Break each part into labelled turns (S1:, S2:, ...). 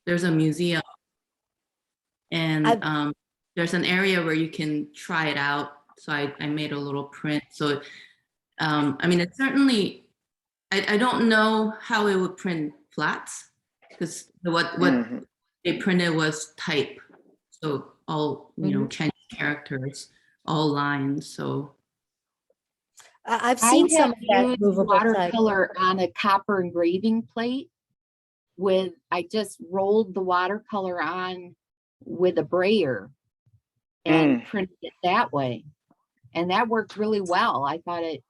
S1: there's a museum, and there's an area where you can try it out. So I made a little print. So I mean, it's certainly, I don't know how it would print flats, because what they printed was type. So all, Chinese characters, all lines. So
S2: I've seen some of that movable
S3: watercolor on a copper engraving plate I just rolled the watercolor on with a brayer and printed it that way. And that worked really well. I thought it,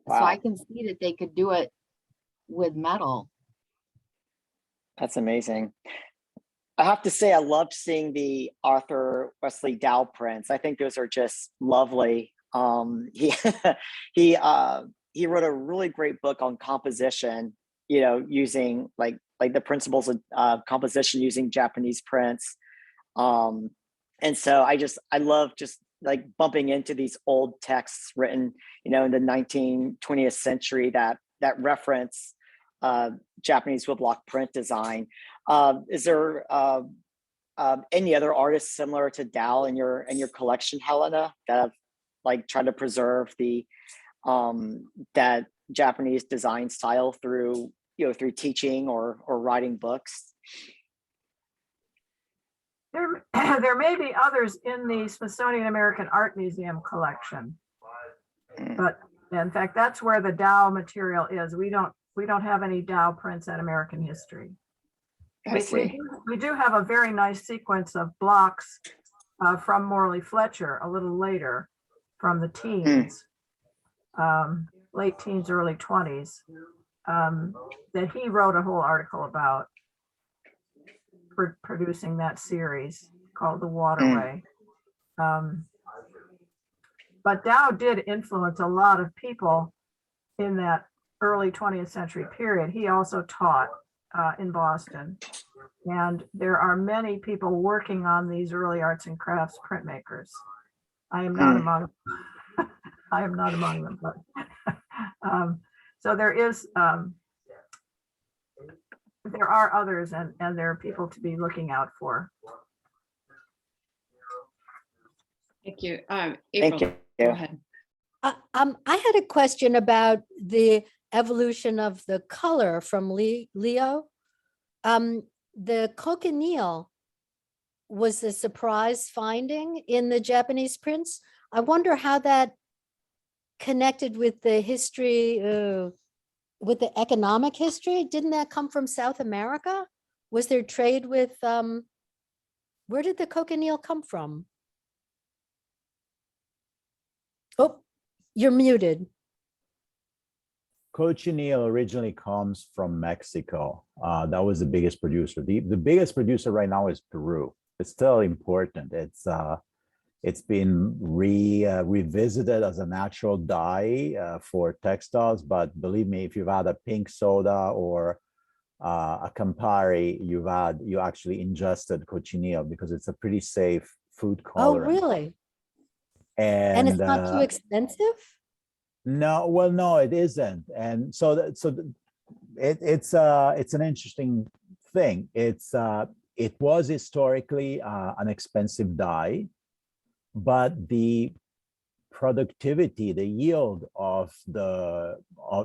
S3: so I can see that they could do it with metal.
S4: That's amazing. I have to say, I loved seeing the Arthur Wesley Dow prints. I think those are just lovely. He he wrote a really great book on composition, using like the principles of composition using Japanese prints. And so I love just like bumping into these old texts written, in the 20th century that reference Japanese woodblock print design. Is there any other artists similar to Dow in your collection, Helena, that have like tried to preserve the that Japanese design style through teaching or writing books?
S5: There may be others in the Smithsonian American Art Museum collection, but in fact, that's where the Dow material is. We don't have any Dow prints at American History. We do have a very nice sequence of blocks from Morley Fletcher a little later, from the teens, late teens, early 20s, that he wrote a whole article about for producing that series called The Waterway. But Dow did influence a lot of people in that early 20th century period. He also taught in Boston. And there are many people working on these early arts and crafts printmakers. I am not among I am not among them, but so there is there are others, and there are people to be looking out for.
S3: Thank you. April,
S4: Thank you.
S3: Go ahead.
S2: I had a question about the evolution of the color from Leo. The cochineal was a surprise finding in the Japanese prints. I wonder how that connected with the history, with the economic history. Didn't that come from South America? Was there trade with, where did the cochineal come from? Oh, you're muted.
S6: Cochineal originally comes from Mexico. That was the biggest producer. The biggest producer right now is Peru. It's still important. It's been revisited as a natural dye for textiles, but believe me, if you've had a pink soda or a Campari, you actually ingested cochineal because it's a pretty safe food colorant.
S2: Oh, really?
S6: And
S2: it's not too expensive?
S6: No, well, no, it isn't. And so it's an interesting thing. It was historically an expensive dye, but the productivity, the yield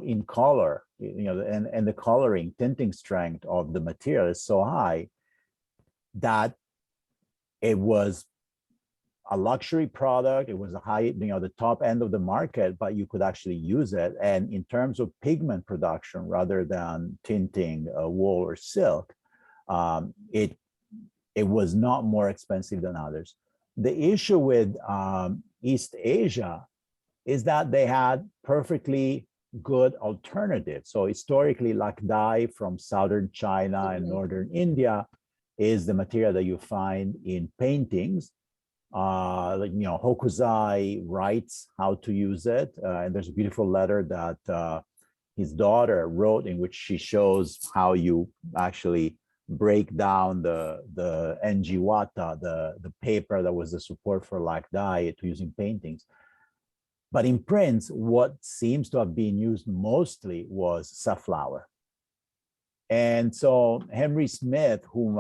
S6: in color, and the coloring, tinting strength of the material is so high that it was a luxury product. It was a high, the top end of the market, but you could actually use it. And in terms of pigment production, rather than tinting wool or silk, it was not more expensive than others. The issue with East Asia is that they had perfectly good alternatives. So historically, lakdai from southern China and northern India is the material that you find in paintings. Hokusai writes how to use it. And there's a beautiful letter that his daughter wrote in which she shows how you actually break down the enjiwata, the paper that was the support for lakdai, to using paintings. But in prints, what seems to have been used mostly was safflower. And so Henry Smith, whom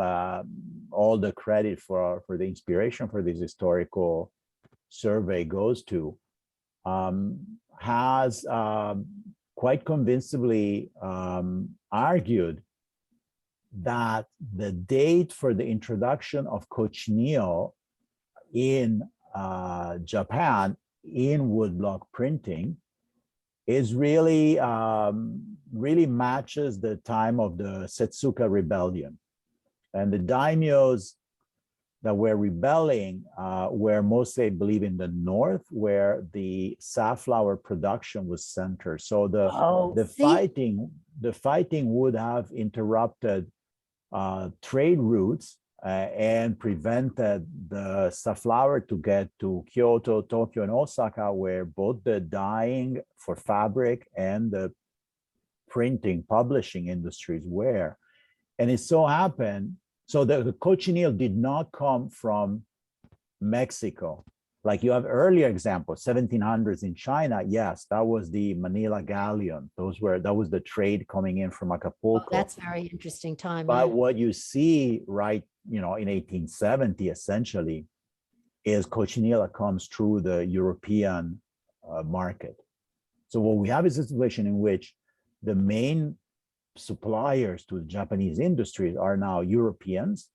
S6: all the credit for the inspiration for this historical survey goes to, has quite convincingly argued that the date for the introduction of cochineal in Japan in woodblock printing is really really matches the time of the Setsuka rebellion. And the daimyos that were rebelling were mostly, I believe, in the north, where the safflower production was centered. So the fighting would have interrupted trade routes and prevented the safflower to get to Kyoto, Tokyo, and Osaka, where both the dyeing for fabric and the printing, publishing industries were. And it so happened, so the cochineal did not come from Mexico. Like you have earlier examples, 1700s in China, yes, that was the Manila galleon. That was the trade coming in from Acapulco.
S2: Oh, that's very interesting time.
S6: But
S2: Yeah.
S6: what you see right, in 1870, essentially, is cochineal comes through the European market. So what we have is a situation in which the main suppliers to the Japanese industries are now Europeans,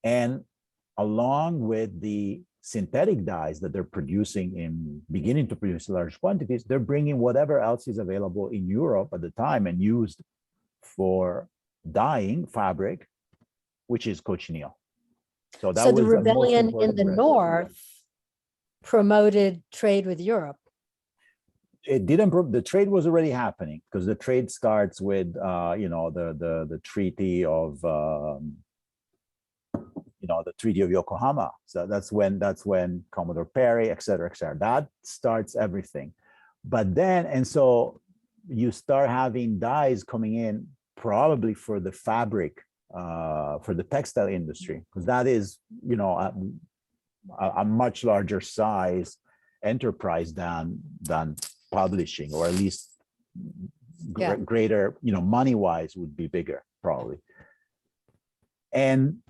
S6: and along with the synthetic dyes that they're beginning to produce in large quantities, they're bringing whatever else is available in Europe at the time and used for dyeing fabric, which is cochineal. So that
S2: So
S6: was
S2: the
S6: the most
S2: rebellion in
S6: important
S2: the
S6: risk.
S2: north promoted trade with Europe.
S6: It didn't. The trade was already happening because the trade starts with, the treaty of, the Treaty of Yokohama. So that's when Commodore Perry, et cetera, that starts everything. But then, and so you start having dyes coming in probably for the fabric, for the textile industry, because that is, a much larger size enterprise than publishing, or at least
S2: Yeah.
S6: greater, money-wise would be bigger probably. And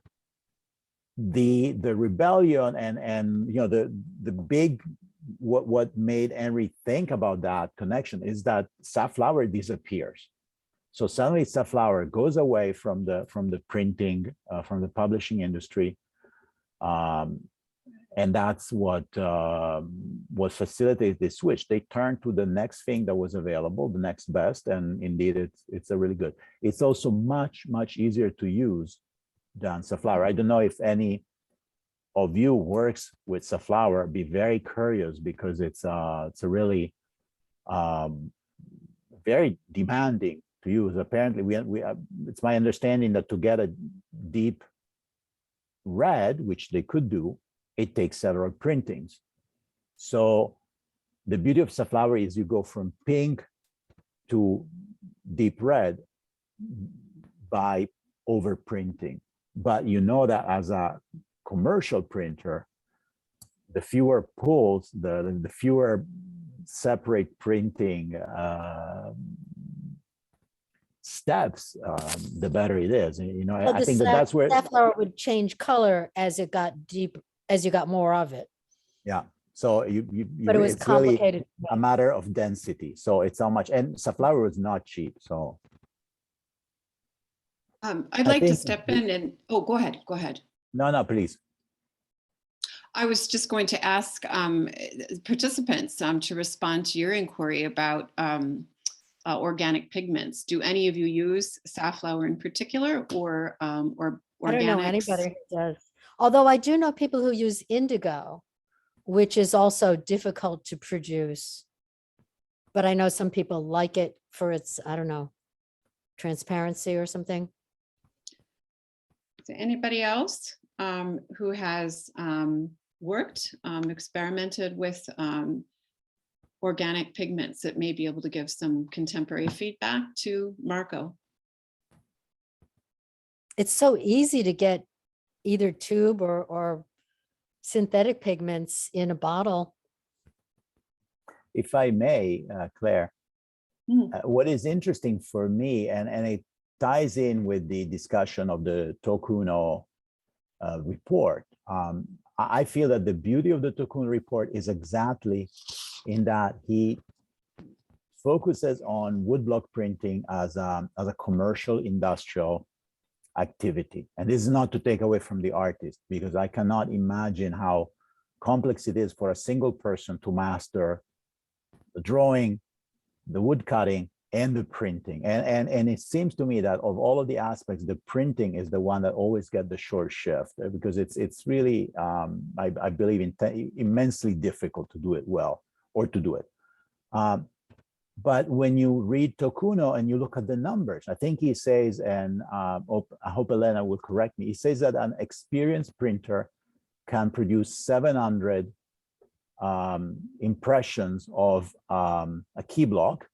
S6: the rebellion and the big what made Henry think about that connection is that safflower disappears. So suddenly safflower goes away from the printing, from the publishing industry, and that's what facilitated this switch. They turned to the next thing that was available, the next best, and indeed it's a really good. It's also much easier to use than safflower. I don't know if any of you works with safflower. Be very curious, because it's a really very demanding to use. Apparently, it's my understanding that to get a deep red, which they could do, it takes several printings. So the beauty of safflower is you go from pink to deep red by overprinting. But you know that as a commercial printer, the fewer pulls, the fewer separate printing steps, the better it is.
S2: Well,
S6: I think that's where
S2: safflower would change color as it got deep, as you got more of it.
S6: Yeah. So
S2: But it was
S6: it's really
S2: complicated.
S6: a matter of density. So it's how much, and safflower was not cheap. So
S7: I'd
S6: I
S7: like to
S6: think-
S7: step in and, oh, go ahead.
S6: no, please.
S7: I was just going to ask participants to respond to your inquiry about organic pigments. Do any of you use safflower in particular, or organics?
S2: I don't know anybody who does. Although I do know people who use indigo, which is also difficult to produce. But I know some people like it for its, I don't know, transparency or something.
S7: Is there anybody else who has worked, experimented with organic pigments that may be able to give some contemporary feedback to Marco?
S2: It's so easy to get either tube or synthetic pigments in a bottle.
S6: If I may, Claire,
S7: Mm.
S6: what is interesting for me, and ties in with the discussion of the Tokuno report. I feel that the beauty of the Tokuno report is exactly in that he focuses on woodblock printing as a commercial industrial activity. And this is not to take away from the artist, because I cannot imagine how complex it is for a single person to master the drawing, the wood cutting, and the printing. And it seems to me that of all of the aspects, the printing is the one that always gets the short shift, because it's really, I believe, immensely difficult to do it well, or to do it. But when you read Tokuno and you look at the numbers, I think he says, and I hope Helena will correct me, he says that an experienced printer can produce 700 impressions of a key block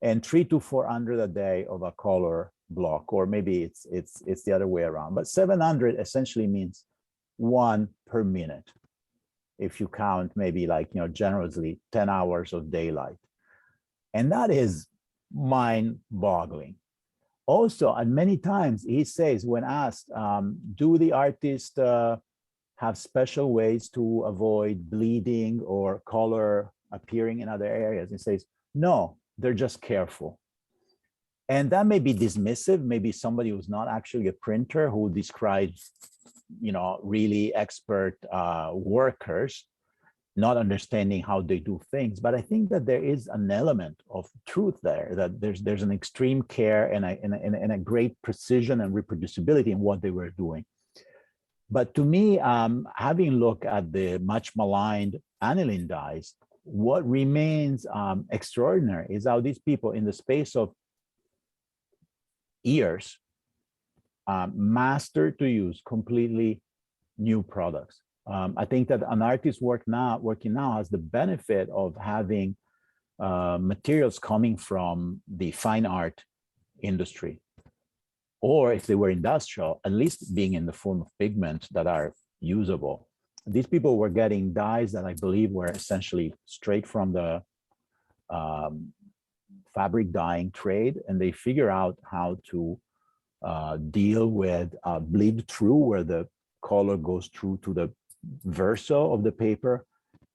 S6: and 300 to 400 a day of a color block, or maybe it's the other way around. But 700 essentially means 1 per minute, if you count maybe, like, generously 10 hours of daylight. And that is mind-boggling. Also, and many times he says, when asked, do the artists have special ways to avoid bleeding or color appearing in other areas? He says, no, they're just careful. And that may be dismissive. Maybe somebody who's not actually a printer who describes, really expert workers, not understanding how they do things. But I think that there is an element of truth there, that there's an extreme care and a great precision and reproducibility in what they were doing. But to me, having looked at the much maligned aniline dyes, what remains extraordinary is how these people, in the space of years, mastered to use completely new products. I think that an artist working now has the benefit of having materials coming from the fine art industry, or if they were industrial, at least being in the form of pigments that are usable. These people were getting dyes that I believe were essentially straight from the fabric dyeing trade, and they figure out how to deal with bleed through, where the color goes through to the verso of the paper.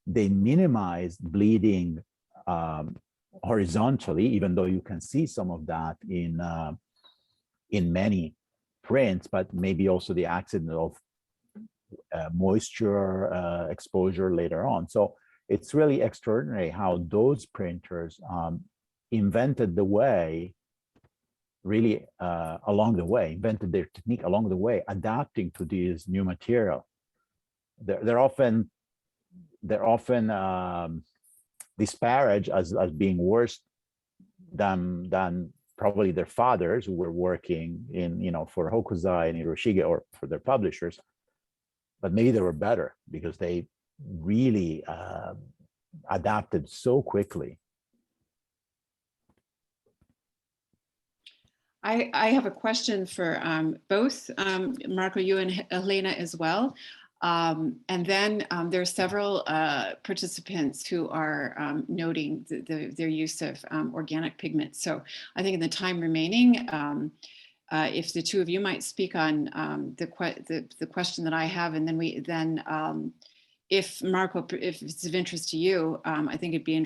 S6: They minimize bleeding horizontally, even though you can see some of that in many prints, but maybe also the accident of moisture exposure later on. So it's really extraordinary how those printers invented the way, really along the way, invented their technique along the way, adapting to these new material. They're often disparaged as being worse than probably their fathers, who were working in, for Hokusai and Hiroshige, or for their publishers. But maybe they were better because they really adapted so quickly.
S7: I have a question for both Marco, you and Helena as well. And then there are several participants who are noting their use of organic pigments. So I think in the time remaining, if the two of you might speak on the question that I have, and then if Marco, if it's of interest to you, I think it'd be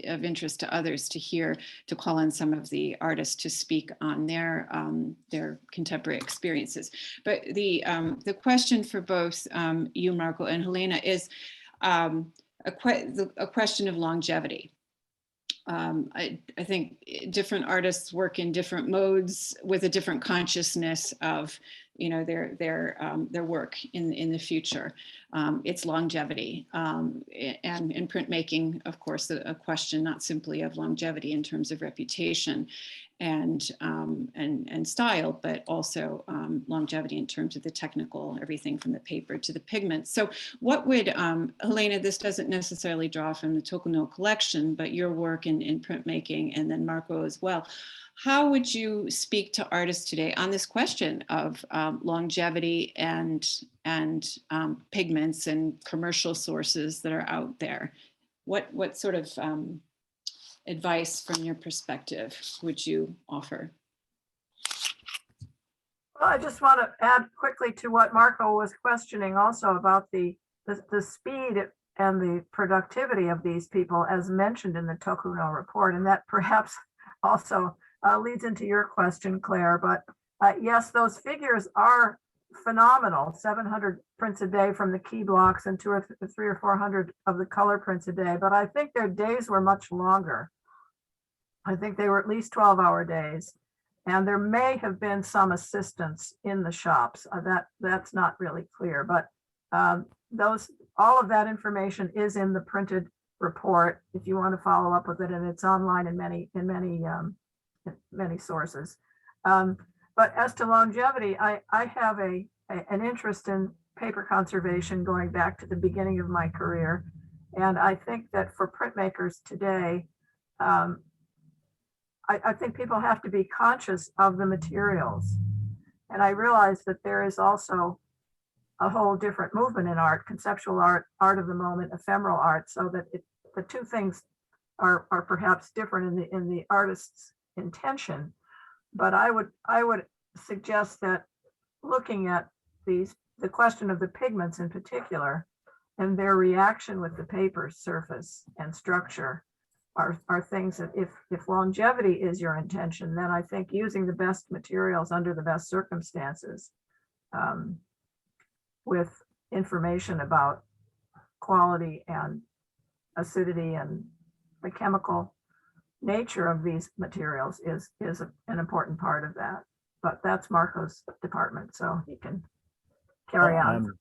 S7: of interest to others to call in some of the artists to speak on their contemporary experiences. But the question for both you, Marco, and Helena is a question of longevity. I think different artists work in different modes with a different consciousness of, their work in the future. It's longevity, and in printmaking, of course, a question not simply of longevity in terms of reputation and style, but also longevity in terms of the technical, everything from the paper to the pigments. So what would, Helena, this doesn't necessarily draw from the Tokuno collection, but your work in printmaking, and then Marco as well. How would you speak to artists today on this question of longevity and pigments and commercial sources that are out there? What sort of advice from your perspective would you offer?
S5: Well, I just want to add quickly to what Marco was questioning also about the speed and the productivity of these people as mentioned in the Tokuno report. And that perhaps also leads into your question, Claire. But yes, those figures are phenomenal. 700 prints a day from the key blocks and 300 or 400 of the color prints a day. But I think their days were much longer. I think they were at least 12-hour days. And there may have been some assistance in the shops. That's not really clear, but all of that information is in the printed report if you want to follow up with it, and it's online in many sources. But as to longevity, I have an interest in paper conservation going back to the beginning of my career, and I think that for printmakers today, I think people have to be conscious of the materials. And I realize that there is also a whole different movement in art, conceptual art, art of the moment, ephemeral art, so that the two things are perhaps different in the artist's intention. But I would suggest that looking at the question of the pigments in particular and their reaction with the paper's surface and structure are things that if longevity is your intention, then I think using the best materials under the best circumstances with information about quality and acidity and the chemical nature of these materials is an important part of that. But that's Marco's department, so he can carry on.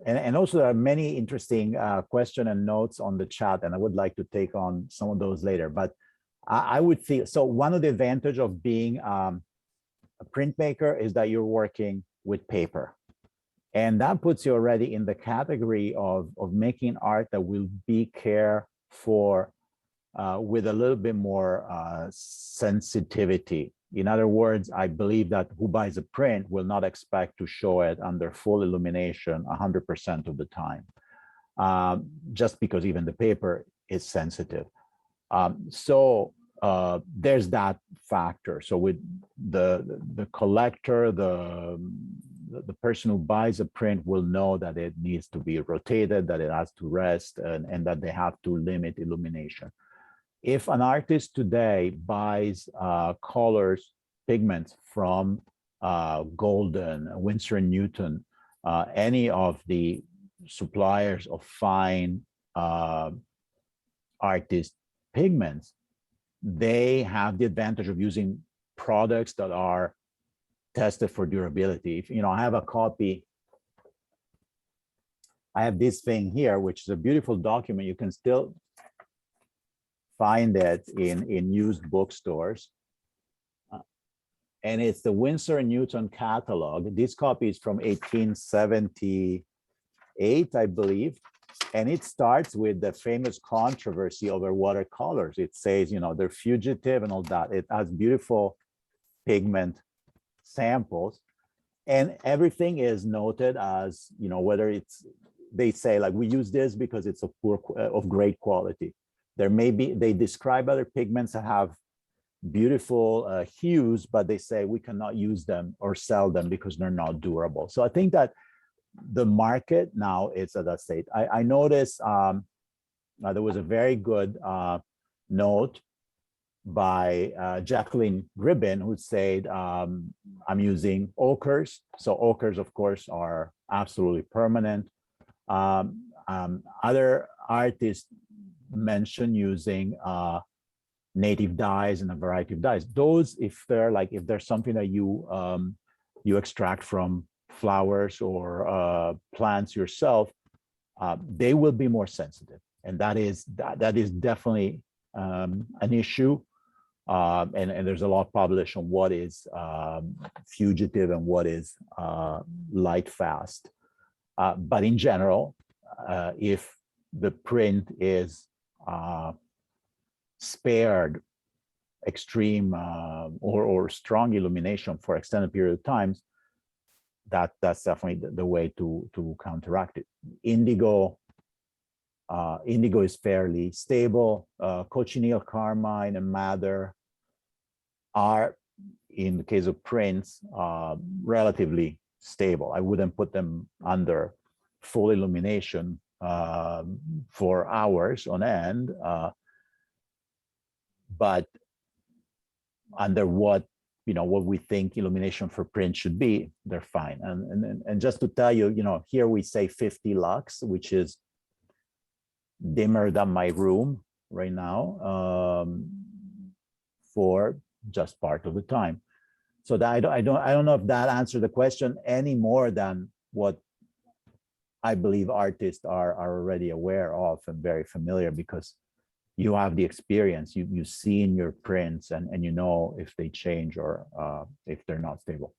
S6: And also there are many interesting questions and notes on the chat, and I would like to take on some of those later. But I would feel, so one of the advantages of being a printmaker is that you're working with paper. And that puts you already in the category of making art that will be cared for with a little bit more sensitivity. In other words, I believe that who buys a print will not expect to show it under full illumination 100% of the time, just because even the paper is sensitive. So there's that factor. So with the collector, the person who buys a print will know that it needs to be rotated, that it has to rest, and that they have to limit illumination. If an artist today buys colors, pigments from Golden, Winsor & Newton, any of the suppliers of fine artist pigments, they have the advantage of using products that are tested for durability. If, I have a copy, I have this thing here, which is a beautiful document. You can still find it in used bookstores. And it's the Winsor & Newton catalog. This copy is from 1878, I believe. And it starts with the famous controversy over watercolors. It says, they're fugitive and all that. It has beautiful pigment samples. And everything is noted as, whether they say like, we use this because it's of great quality. There may be, they describe other pigments that have beautiful hues, but they say we cannot use them or sell them because they're not durable. So I think that the market now is at that state. I noticed there was a very good note by Jacqueline Gribbin who said, I'm using ochres. So ochres, of course, are absolutely permanent. Other artists mention using native dyes and a variety of dyes. Those, if there's something that you extract from flowers or plants yourself, they will be more sensitive, and that is definitely an issue. And there's a lot published on what is fugitive and what is light fast. But in general, if the print is spared extreme or strong illumination for extended period of times, that's definitely the way to counteract it. Indigo is fairly stable. Cochineal, carmine, and madder are in the case of prints, relatively stable. I wouldn't put them under full illumination for hours on end, but under what we think illumination for print should be, they're fine. And just to tell you, here we say 50 lux, which is dimmer than my room right now, for just part of the time. So that I don't know if that answered the question any more than what I believe artists are already aware of and very familiar, because you have the experience, you see in your prints, and you know if they change or if they're not stable.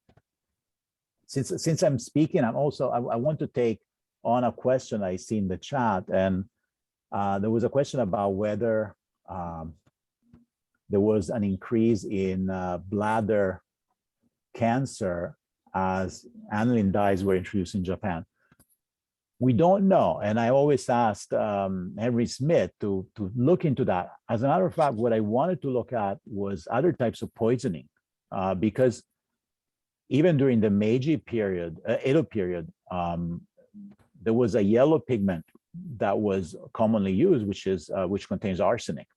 S6: Since I'm speaking, I want to take on a question I see in the chat, and there was a question about whether there was an increase in bladder cancer as aniline dyes were introduced in Japan. We don't know, and I always asked Henry Smith to look into that. As a matter of fact, what I wanted to look at was other types of poisoning, because even during the Meiji period, Edo period, there was a yellow pigment that was commonly used, which contains arsenic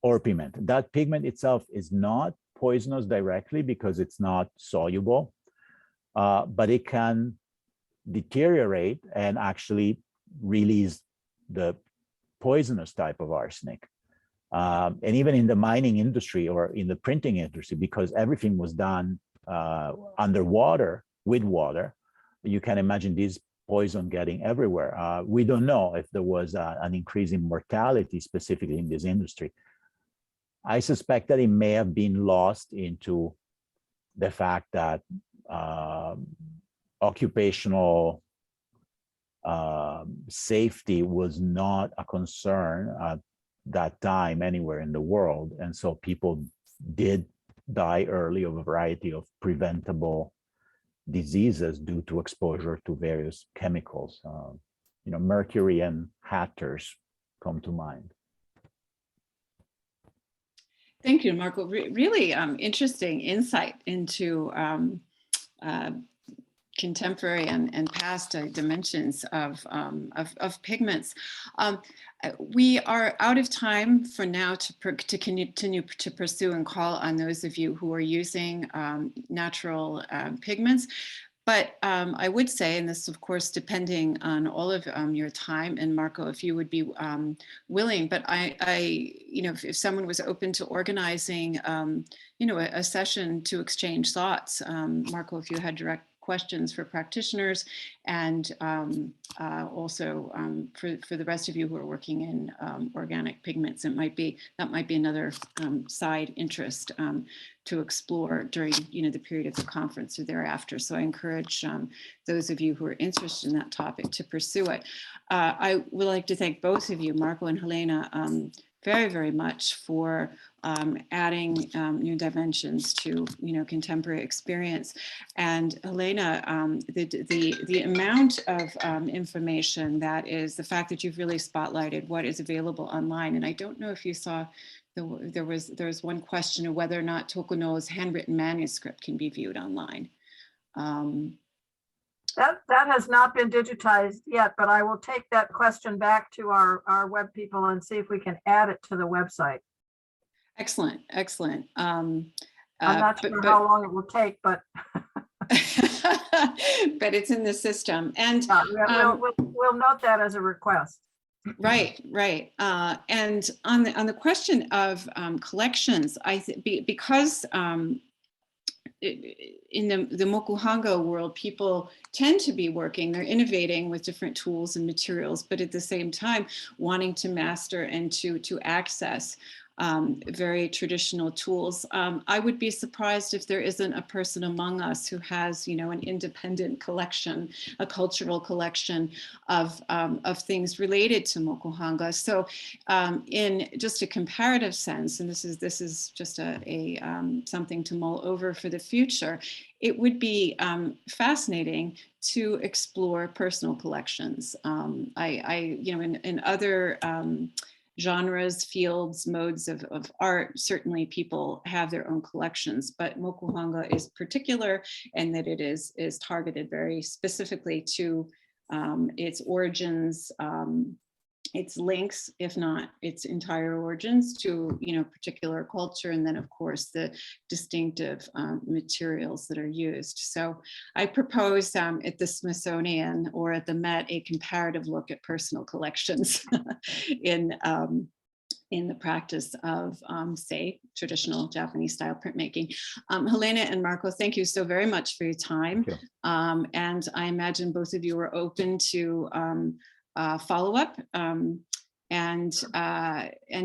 S6: or pigment. That pigment itself is not poisonous directly because it's not soluble, but it can deteriorate and actually release the poisonous type of arsenic. And even in the mining industry or in the printing industry, because everything was done underwater with water, you can imagine this poison getting everywhere. We don't know if there was an increase in mortality specifically in this industry. I suspect that it may have been lost into the fact that occupational safety was not a concern at that time anywhere in the world. And so people did die early of a variety of preventable diseases due to exposure to various chemicals. Mercury and hatters come to mind.
S7: Thank you, Marco. Really interesting insight into contemporary and past dimensions of pigments. We are out of time for now to continue to pursue and call on those of you who are using natural pigments. But I would say, and this of course depending on all of your time, and Marco, if you would be willing, but if someone was open to organizing, a session to exchange thoughts, Marco, if you had direct questions for practitioners, and also for the rest of you who are working in organic pigments, that might be another side interest to explore during the period of the conference or thereafter. So I encourage those of you who are interested in that topic to pursue it. I would like to thank both of you, Marco and Helena, very, very much for adding new dimensions to contemporary experience. And Helena, the amount of information that is, the fact that you've really spotlighted what is available online. And I don't know if you saw, there was one question of whether or not Tokuno's handwritten manuscript can be viewed online.
S5: That has not been digitized yet, but I will take that question back to our web people and see if we can add it to the website.
S7: Excellent, excellent.
S5: I'm not sure how long it will take, but
S7: but it's in the system, and
S5: we'll note that as a request.
S7: Right. And on the question of collections, I think because in the mokuhanga world, people tend to be working, they're innovating with different tools and materials, but at the same time wanting to master and to access very traditional tools. I would be surprised if there isn't a person among us who has, an independent collection, a cultural collection of things related to mokuhanga. So, in just a comparative sense, and this is just a something to mull over for the future, it would be fascinating to explore personal collections. In other genres, fields, modes of art. Certainly people have their own collections, but mokuhanga is particular in that it is targeted very specifically to its origins, its links, if not its entire origins, to particular culture, and then of course the distinctive materials that are used. So I propose at the Smithsonian or at the Met a comparative look at personal collections in the practice of, say, traditional Japanese style printmaking. Helena and Marco, thank you so very much for your time. And I imagine both of you are open to follow-up and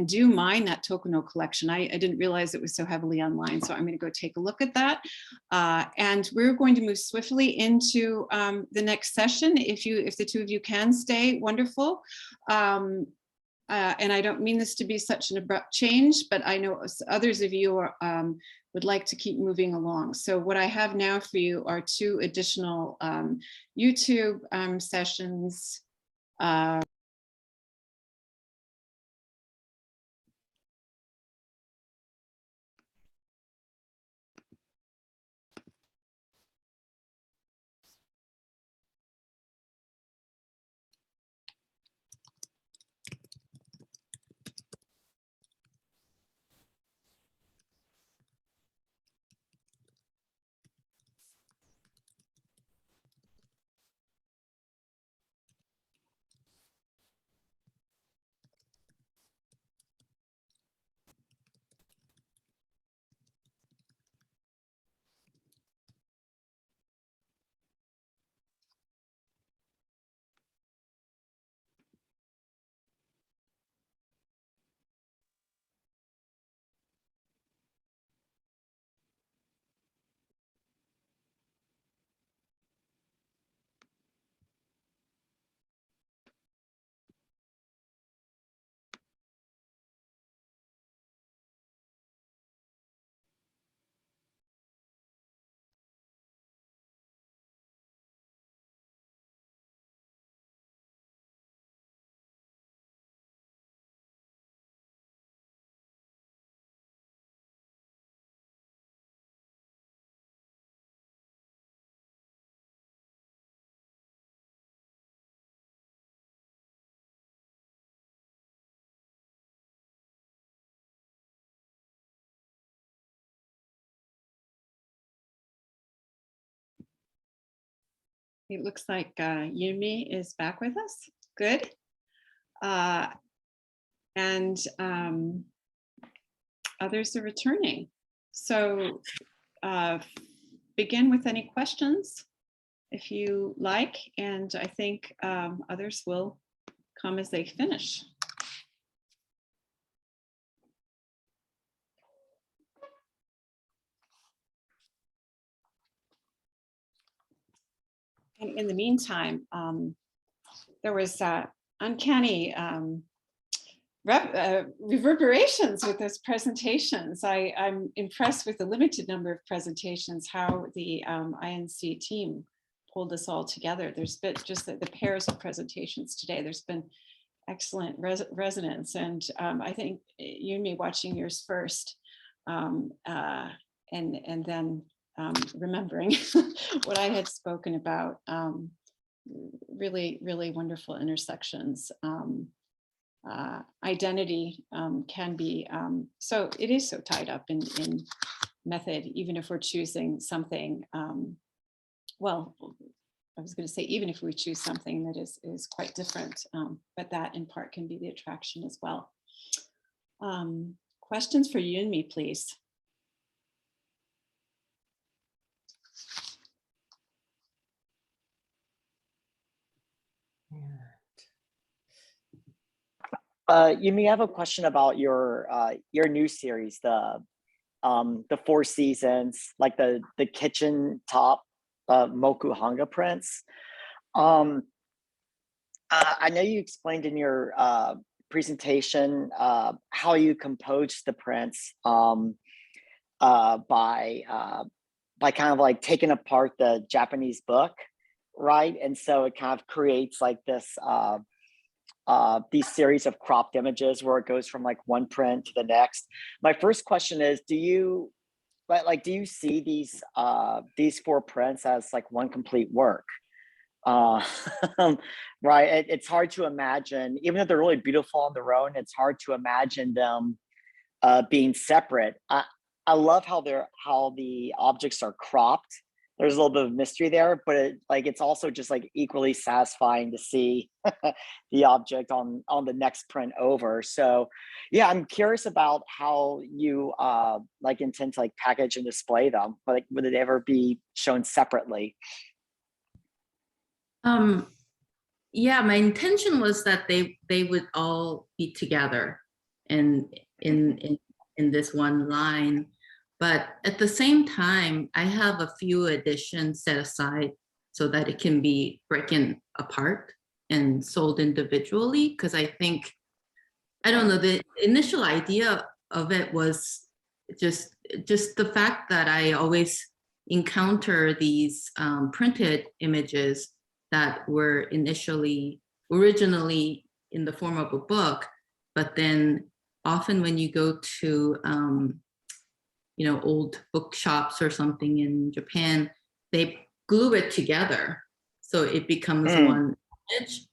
S7: do mine that Tokuno collection. I didn't realize it was so heavily online, so I'm going to go take a look at that. And we're going to move swiftly into the next session. If the two of you can stay, wonderful. And I don't mean this to be such an abrupt change, but I know others of you are, would like to keep moving along. So what I have now for you are 2 additional YouTube sessions. It looks like Yoonmi is back with us. Good. And others are returning. So begin with any questions if you like, and I think others will come as they finish. And in the meantime, there was uncanny reverberations with those presentations. I'm impressed with the limited number of presentations, how the INC team pulled this all together. There's been just the pairs of presentations today. There's been excellent resonance. And I think Yoonmi, watching yours first, and then remembering what I had spoken about, really, really wonderful intersections. Identity can be, so it is so tied up in method, even if we're choosing something, well, I was going to say, even if we choose something that is quite different, but that in part can be the attraction as well. Questions for Yoonmi, please.
S4: Yumi, I have a question about your new series, the 4 seasons, like the kitchen top mokuhanga prints. I know you explained in your presentation how you composed the prints by kind of like taking apart the Japanese book, right? And so it kind of creates like this these series of cropped images where it goes from like one print to the next. My first question is, do you see these 4 prints as like one complete work? Right, it's hard to imagine, even though they're really beautiful on their own, it's hard to imagine them being separate. I love how the objects are cropped. There's a little bit of mystery there, but it's also just like equally satisfying to see the object on the next print over. So yeah, I'm curious about how you like intend to like package and display them. Like, would it ever be shown separately?
S1: Yeah, my intention was that they would all be together and in this one line. But at the same time, I have a few additions set aside so that it can be broken apart and sold individually. Because I think, I don't know, the initial idea of it was just the fact that I always encounter these printed images that were originally in the form of a book, but then often when you go to old bookshops or something in Japan, they glue it together so it becomes one image.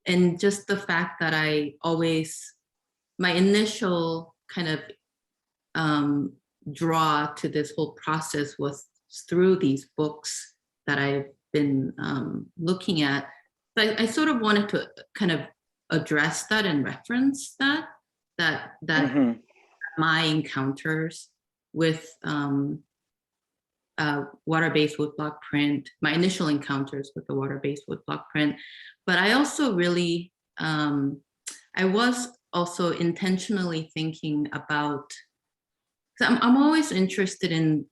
S1: And just the fact that my initial kind of draw to this whole process was through these books that I've been looking at. But I sort of wanted to kind of address that and reference that my encounters with water-based woodblock print, my initial encounters with the water-based woodblock print. But I also really, I was also intentionally thinking about, I'm always interested in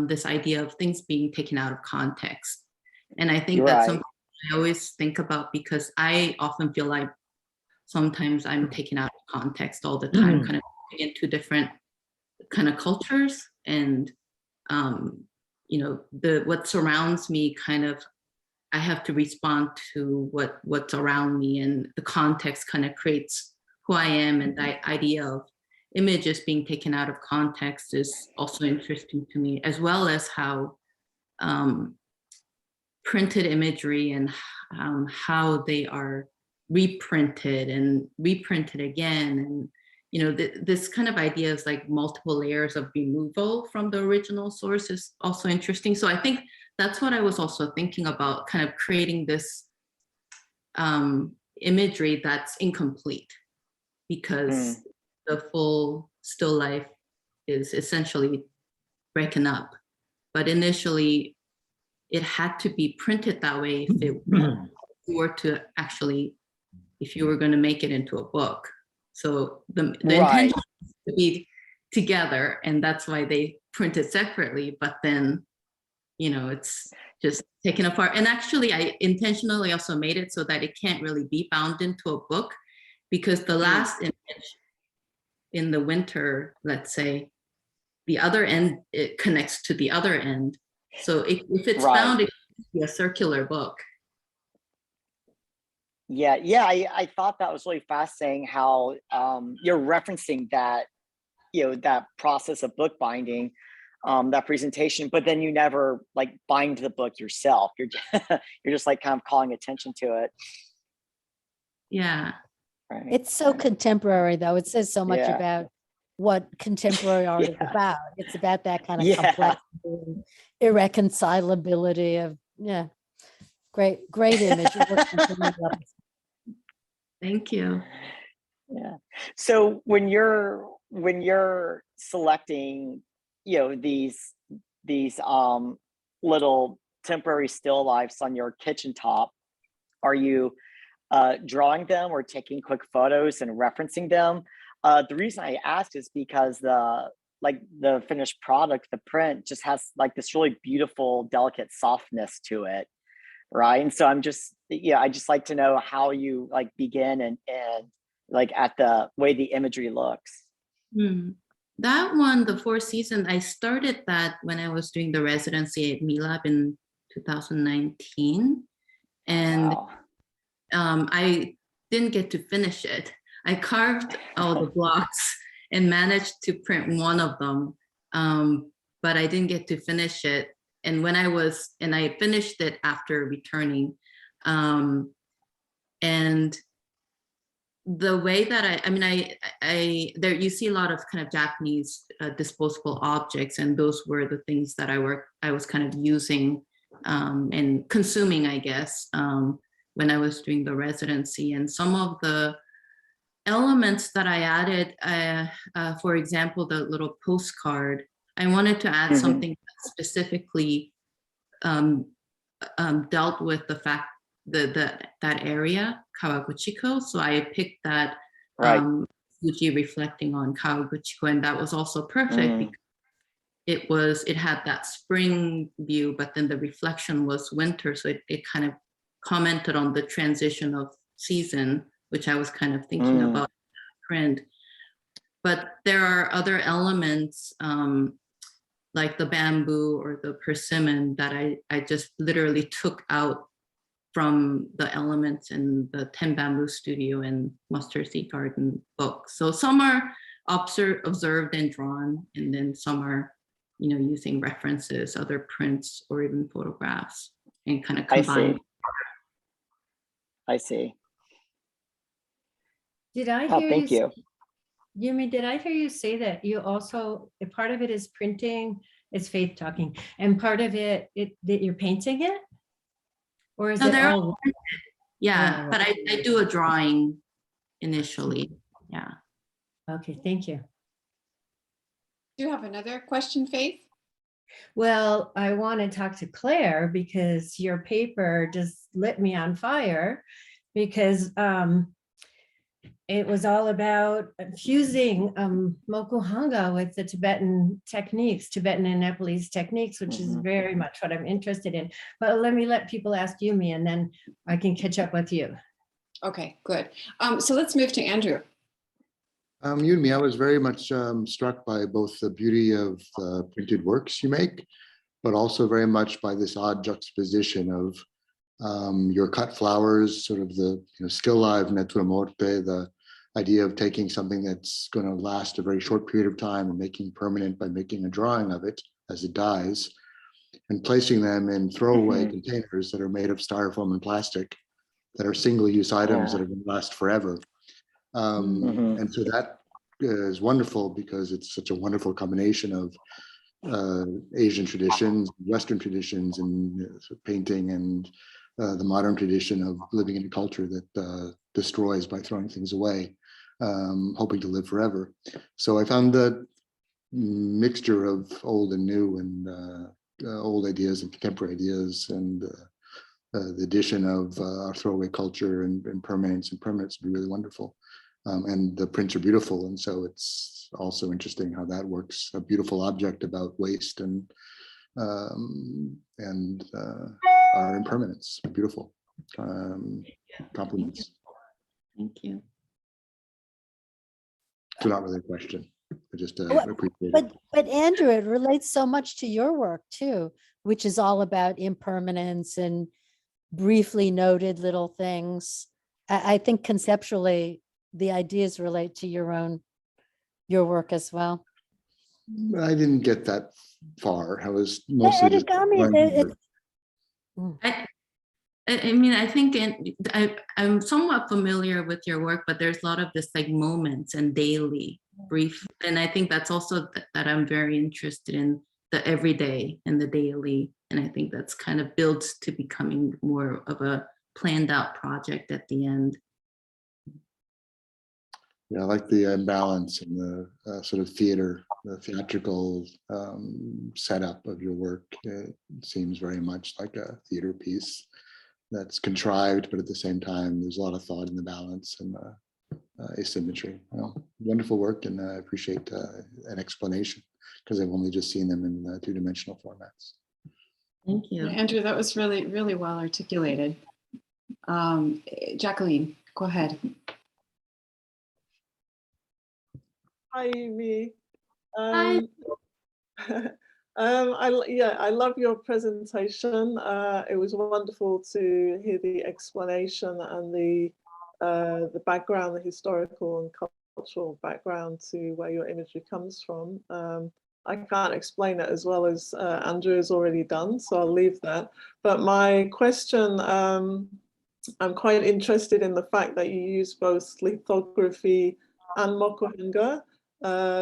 S1: this idea of things being taken out of context. And I think that's something I always think about, because I often feel like sometimes I'm taken out of context all the time, kind of into different kind of cultures, and what surrounds me kind of, I have to respond to what's around me, and the context kind of creates who I am. And the idea of images being taken out of context is also interesting to me, as well as how printed imagery and how they are reprinted and reprinted again. And this kind of idea is like multiple layers of removal from the original source is also interesting. So I think that's what I was also thinking about, kind of creating this imagery that's incomplete, because the full still life is essentially broken up. But initially, it had to be printed that way if you were going to make it into a book. So the intention is to be together, and that's why they print it separately. But then, it's just taken apart. And actually, I intentionally also made it so that it can't really be bound into a book, because the last image in the winter, let's say, the other end, it connects to the other end. So if it's bound, it can be a circular book.
S4: Yeah, I thought that was really fascinating how you're referencing that, that process of book binding, that presentation, but then you never like bind the book yourself. You're just like kind of calling attention to it.
S1: Yeah.
S2: Right. It's so contemporary, though. It says so much about what contemporary art is about. It's about that kind of complexity, irreconcilability of, great image.
S1: Thank you.
S4: Yeah. So when you're selecting, these little temporary still lifes on your kitchen top, are you drawing them or taking quick photos and referencing them? The reason I ask is because the finished product, the print, just has like this really beautiful, delicate softness to it, right? And so I just like to know how you like begin and like at the way the imagery looks.
S1: That one, the Four Seasons, I started that when I was doing the residency at MILAB in 2019, and I didn't get to finish it. I carved all the blocks and managed to print one of them, but I didn't get to finish it. And I finished it after returning. And the way that there you see a lot of kind of Japanese disposable objects, and those were the things that I was kind of using and consuming, I guess, when I was doing the residency. And some of the elements that I added, for example, the little postcard, I wanted to add something that specifically dealt with the fact that area, Kawaguchiko. So I picked that Fuji reflecting on Kawaguchiko, and that was also perfect because it had that spring view, but then the reflection was winter. So it kind of commented on the transition of season, which I was kind of thinking about print. But there are other elements like the bamboo or the persimmon that I just literally took out from the elements in the 10 Bamboo Studio and Mustard Seed Garden book. So some are observed and drawn, and then some are, using references, other prints, or even photographs, and kind of combine.
S4: I see.
S2: Did I
S4: Oh,
S2: hear
S4: thank you.
S2: Yoonmi, did I hear you say that you also, a part of it is printing, it's Faith talking, and part of it, that you're painting it? Or is it all?
S1: Yeah,
S2: Oh,
S1: but I do a drawing initially. Yeah.
S2: okay, thank you.
S7: Do you have another question, Faith?
S2: Well, I want to talk to Claire because your paper just lit me on fire, because it was all about fusing mokuhanga with the Tibetan techniques, Tibetan and Nepalese techniques, which is very much what I'm interested in. But let people ask Yoonmi, and then I can catch up with you.
S7: Okay, good. So let's move to Andrew.
S8: Yoonmi, I was very much struck by both the beauty of the printed works you make, but also very much by this odd juxtaposition of your cut flowers, sort of the still live naturemorte, the idea of taking something that's going to last a very short period of time and making permanent by making a drawing of it as it dies, and placing them in throwaway containers that are made of styrofoam and plastic, that are single-use items that are going to last forever. And so that is wonderful because it's such a wonderful combination of Asian traditions, Western traditions, and painting, and the modern tradition of living in a culture that destroys by throwing things away, hoping to live forever. So I found that mixture of old and new, and old ideas and contemporary ideas, and the addition of our throwaway culture and permanence would be really wonderful. And the prints are beautiful, and so it's also interesting how that works. A beautiful object about waste and our impermanence. Beautiful compliments.
S1: Thank you.
S8: So not really a question, but just appreciate it.
S2: But Andrew, it relates so much to your work too, which is all about impermanence and briefly noted little things. I think conceptually, the ideas relate to your work as well.
S8: I didn't get that far. I was mostly just
S1: I mean, I think I'm somewhat familiar with your work, but there's a lot of this like moments and daily brief. And I think that's also that I'm very interested in the everyday and the daily. And I think that's kind of builds to becoming more of a planned out project at the end.
S8: Yeah, I like the imbalance and the sort of theatrical setup of your work. It seems very much like a theater piece that's contrived, but at the same time, there's a lot of thought in the balance and asymmetry. Well, wonderful work, and I appreciate an explanation, because I've only just seen them in two-dimensional formats.
S1: Thank you.
S7: Yeah, Andrew, that was really, really well articulated. Jacqueline, go ahead.
S9: Hi, Yoonmi.
S1: Hi.
S9: I love your presentation. It was wonderful to hear the explanation and the background, the historical and cultural background to where your imagery comes from. I can't explain it as well as Andrew has already done, so I'll leave that. But my question, I'm quite interested in the fact that you use both lithography and mokuhanga,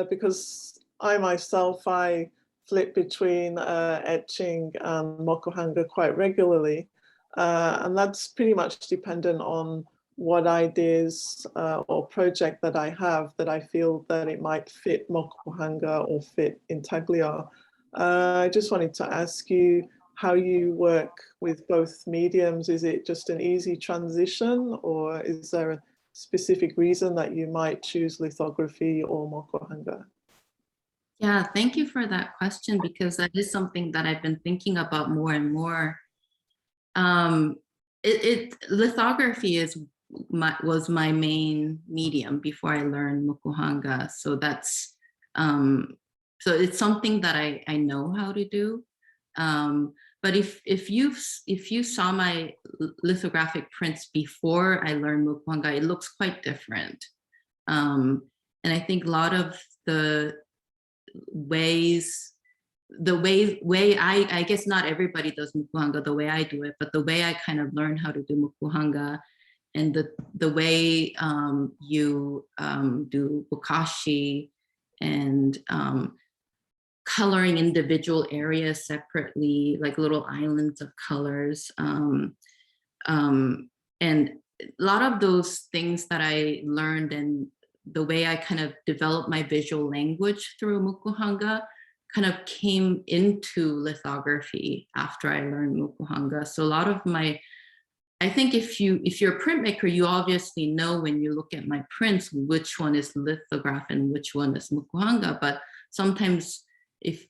S9: because I myself, I flip between etching and mokuhanga quite regularly. And that's pretty much dependent on what ideas or project that I have that I feel that it might fit mokuhanga or fit intaglio. I just wanted to ask you how you work with both mediums. Is it just an easy transition, or is there a specific reason that you might choose lithography or mokuhanga?
S1: Yeah, thank you for that question, because that is something that I've been thinking about more and more. Lithography was my main medium before I learned mokuhanga. So that's so it's something that I know how to do. But if you saw my lithographic prints before I learned mokuhanga, it looks quite different. And I think a lot of the way I guess not everybody does mokuhanga the way I do it, but the way I kind of learned how to do mokuhanga and the way you do bokashi and coloring individual areas separately, like little islands of colors. And a lot of those things that I learned and the way I kind of developed my visual language through mokuhanga kind of came into lithography after I learned mokuhanga. So a lot of I think if you're a printmaker, you obviously know when you look at my prints, which one is lithograph and which one is mokuhanga. But sometimes if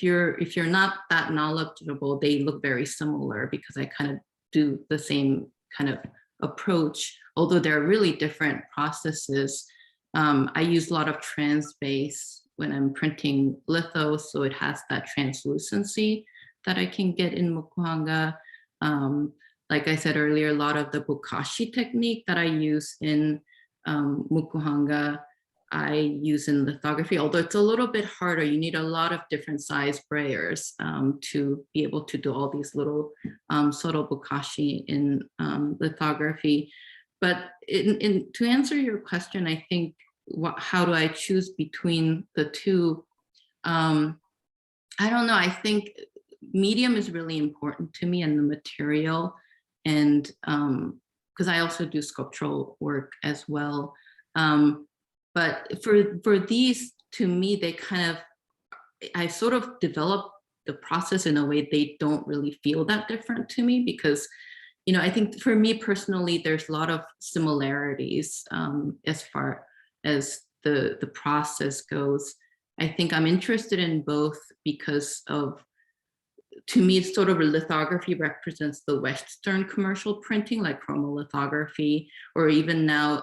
S1: you're not that knowledgeable, they look very similar because I kind of do the same kind of approach, although they're really different processes. I use a lot of trans base when I'm printing litho, so it has that translucency that I can get in mokuhanga. Like I said earlier, a lot of the bokashi technique that I use in mokuhanga, I use in lithography, although it's a little bit harder. You need a lot of different size brayers to be able to do all these little subtle bokashi in lithography. But to answer your question, I think, how do I choose between the two? I don't know. I think medium is really important to me, and the material, and because I also do sculptural work as well. But for these, to me, they kind of, I sort of developed the process in a way they don't really feel that different to me, because I think for me personally, there's a lot of similarities as far as the process goes. I think I'm interested in both because of, to me, it's sort of a lithography represents the Western commercial printing, like chromolithography, or even now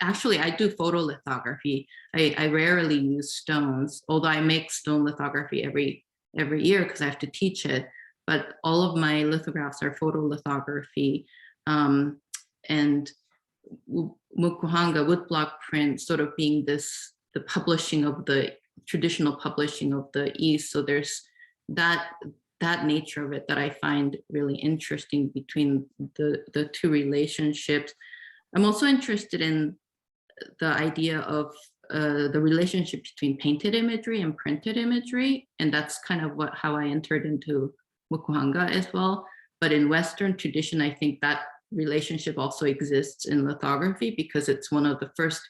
S1: actually I do photolithography. I rarely use stones, although I make stone lithography every year because I have to teach it. But all of my lithographs are photolithography, and mokuhanga, woodblock print, sort of being the publishing of the traditional publishing of the East. So there's that nature of it that I find really interesting between the two relationships. I'm also interested in the idea of the relationship between painted imagery and printed imagery, and that's kind of how I entered into mokuhanga as well. But in Western tradition, I think that relationship also exists in lithography, because it's one of the first,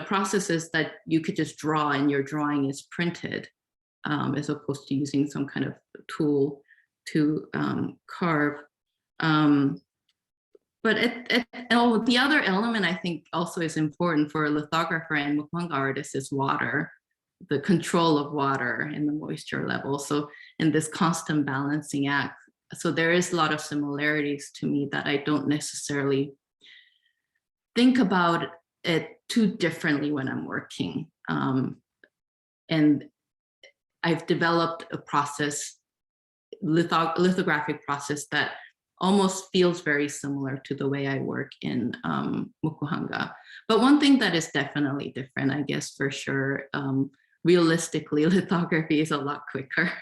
S1: processes that you could just draw and your drawing is printed, as opposed to using some kind of tool to carve. But the other element I think also is important for a lithographer and mokuhanga artist is water, the control of water and the moisture level. So in this constant balancing act, so there is a lot of similarities to me that I don't necessarily think about it too differently when I'm working. And I've developed a process, lithographic process that almost feels very similar to the way I work in Mukuhanga. But one thing that is definitely different, I guess for sure, realistically, lithography is a lot quicker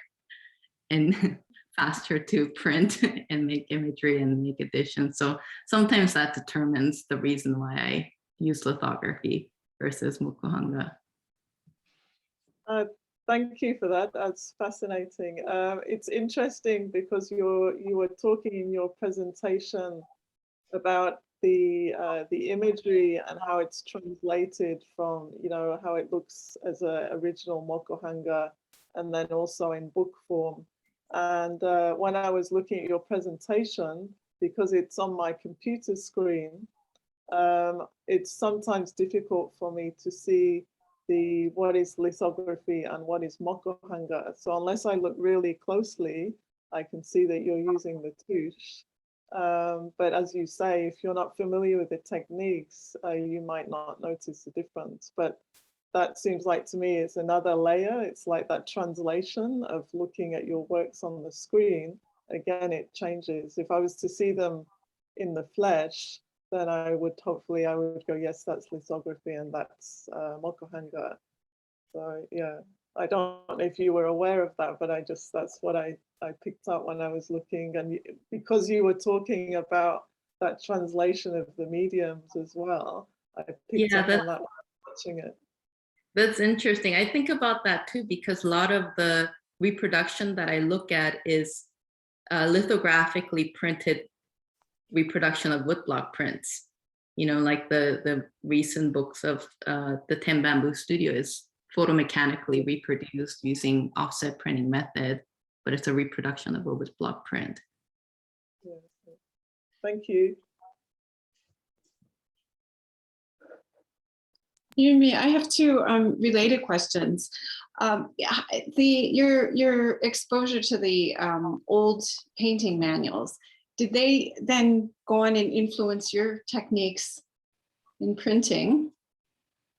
S1: and faster to print and make imagery and make editions. So sometimes that determines the reason why I use lithography versus Mukuhanga.
S9: Thank you for that. That's fascinating. It's interesting because you were talking in your presentation about the imagery and how it's translated from, you know, how it looks as an original mokuhanga and then also in book form. And when I was looking at your presentation, because it's on my computer screen, it's sometimes difficult for me to see what is lithography and what is mokuhanga. So unless I look really closely, I can see that you're using the touche. But as you say, if you're not familiar with the techniques, you might not notice the difference. But that seems like to me it's another layer. It's like that translation of looking at your works on the screen. Again, it changes. If I was to see them in the flesh, then I would go, yes, that's lithography and that's mokuhanga. So yeah, I don't know if you were aware of that, but that's what I picked up when I was looking. And because you were talking about that translation of the mediums as well, I picked up on that when I was watching it.
S1: That's interesting. I think about that too, because a lot of the reproduction that I look at is lithographically printed reproduction of woodblock prints. You know, like the recent books of the 10 Bamboo Studio is photomechanically reproduced using offset printing method, but it's a reproduction of a woodblock print.
S9: Yeah. Thank you.
S7: Yoonmi, I have two related questions. Your exposure to the old painting manuals, did they then go on and influence your techniques in printing?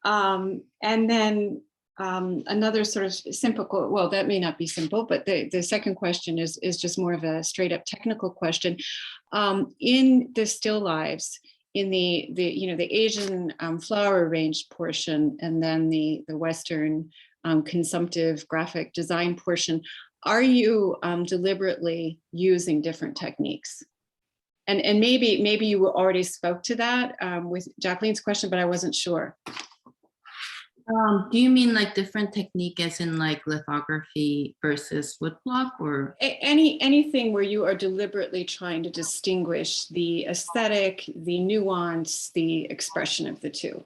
S7: And then another sort of simple, well, that may not be simple, but the second question is just more of a straight up technical question. In the still lives, in the Asian flower arranged portion, and then the Western consumptive graphic design portion, are you deliberately using different techniques? And maybe you already spoke to that with Jacqueline's question, but I wasn't sure.
S1: Do you mean like different technique as in like lithography versus woodblock, or
S7: anything where you are deliberately trying to distinguish the aesthetic, the nuance, the expression of the two?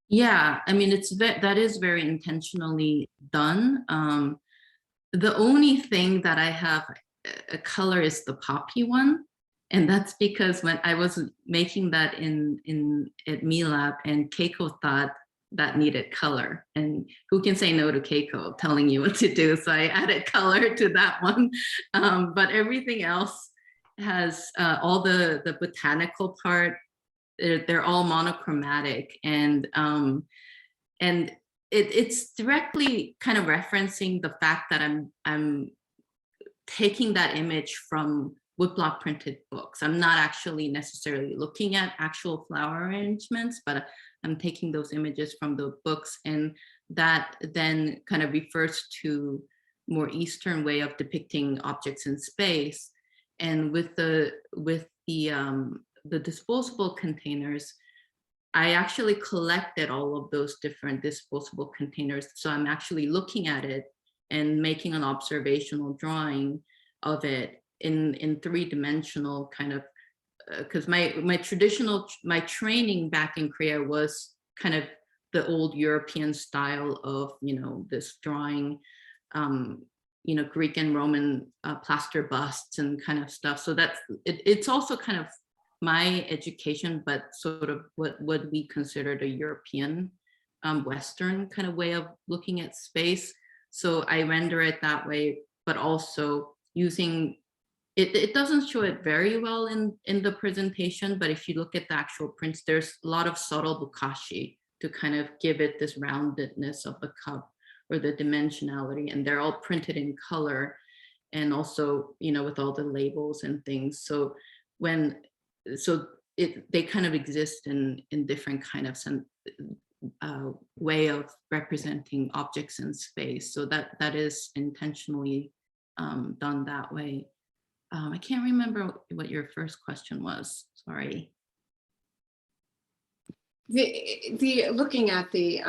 S1: Yeah, I mean, that is very intentionally done. The only thing that I have a color is the poppy one. And that's because when I was making that at MeLab, and Keiko thought that needed color, and who can say no to Keiko telling you what to do? So I added color to that one. But everything else has all the botanical part. They're all monochromatic, and it's directly kind of referencing the fact that I'm taking that image from woodblock printed books. I'm not actually necessarily looking at actual flower arrangements, but I'm taking those images from the books, and that then kind of refers to more Eastern way of depicting objects in space. And with the disposable containers, I actually collected all of those different disposable containers. So I'm actually looking at it and making an observational drawing of it in three-dimensional kind of, because my training back in Korea was kind of the old European style of, this drawing, Greek and Roman plaster busts and kind of stuff. So it's also kind of my education, but sort of what we consider the European Western kind of way of looking at space. So I render it that way, but also using it doesn't show it very well in the presentation, but if you look at the actual prints, there's a lot of subtle bukashi to kind of give it this roundedness of the cup. or the dimensionality, and they're all printed in color, and also, you know, with all the labels and things. So they kind of exist in different kind of way of representing objects in space. So that is intentionally done that way. I can't remember what your first question was. Sorry.
S7: The looking at the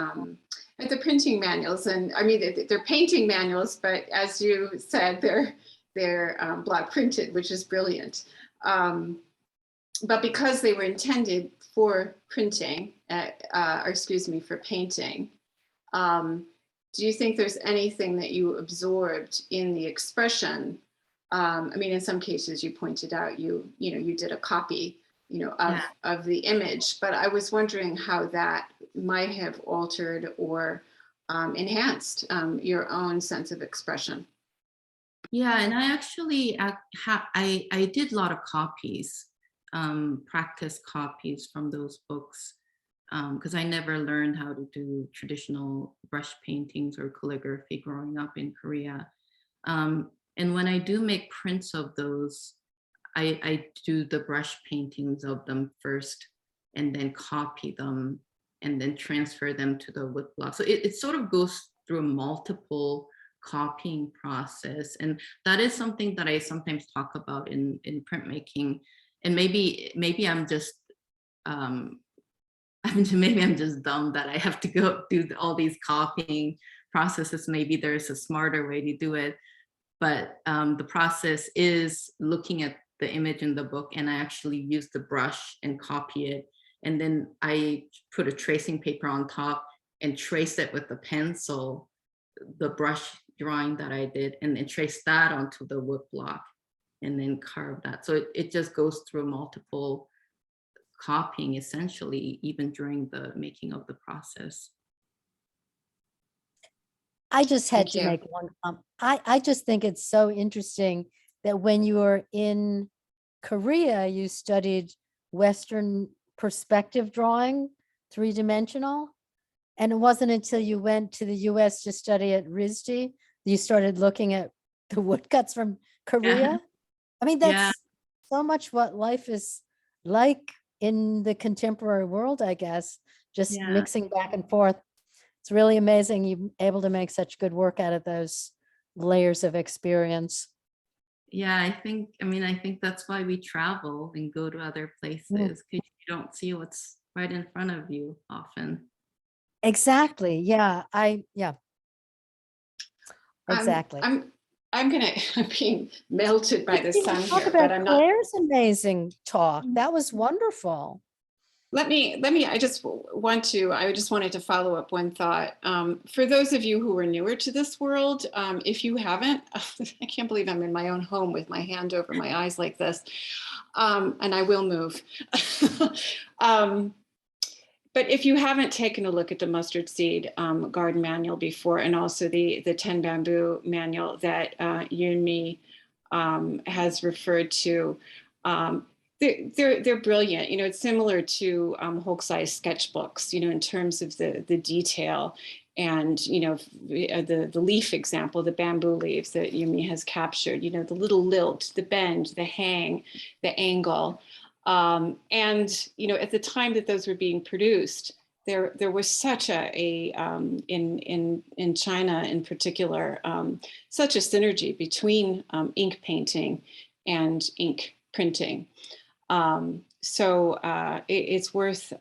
S7: printing manuals, and I mean they're painting manuals, but as you said, they're block printed, which is brilliant. But because they were intended for printing, or excuse me, for painting, do you think there's anything that you absorbed in the expression? I mean, in some cases, you pointed out you did a copy, of the image, but I was wondering how that might have altered or enhanced your own sense of expression.
S1: Yeah, and I actually I did a lot of copies, practice copies from those books, because I never learned how to do traditional brush paintings or calligraphy growing up in Korea. And when I do make prints of those, I do the brush paintings of them first, and then copy them, and then transfer them to the wood block. So it sort of goes through a multiple copying process. And that is something that I sometimes talk about in printmaking. And maybe I'm just, maybe I'm just dumb that I have to go do all these copying processes. Maybe there's a smarter way to do it. But the process is looking at the image in the book, and I actually use the brush and copy it. And then I put a tracing paper on top and trace it with the pencil, the brush drawing that I did, and then trace that onto the wood block and then carve that. So it just goes through multiple copying, essentially, even during the making of the process.
S2: I just had
S7: Thank
S2: to
S7: you.
S2: make one. I just think it's so interesting that when you were in Korea, you studied Western perspective drawing, 3-dimensional. And it wasn't until you went to the US to study at RISD, you started looking at the woodcuts from Korea. I mean, that's so much what life is like in the contemporary world, I guess, just mixing back and forth. It's really amazing you're able to make such good work out of those layers of experience.
S1: Yeah, I think that's why we travel and go to other places, because you don't see what's right in front of you often.
S2: Exactly. Yeah. Exactly.
S7: I'm being melted by the sun
S2: Talk
S7: here,
S2: about
S7: but I'm not.
S2: Claire's amazing talk. That was wonderful.
S7: I just wanted to follow up one thought. For those of you who are newer to this world, if you haven't, I can't believe I'm in my own home with my hand over my eyes like this, and I will move. But if you haven't taken a look at the mustard seed garden manual before, and also the 10 bamboo manual that Yoonmi has referred to, they're brilliant. It's similar to Hokusai's sketchbooks, in terms of the detail, and the leaf example, the bamboo leaves that Yoonmi has captured. The little lilt, the bend, the hang, the angle. And at the time that those were being produced, there was such in China in particular, such a synergy between ink painting and ink printing. So it's worth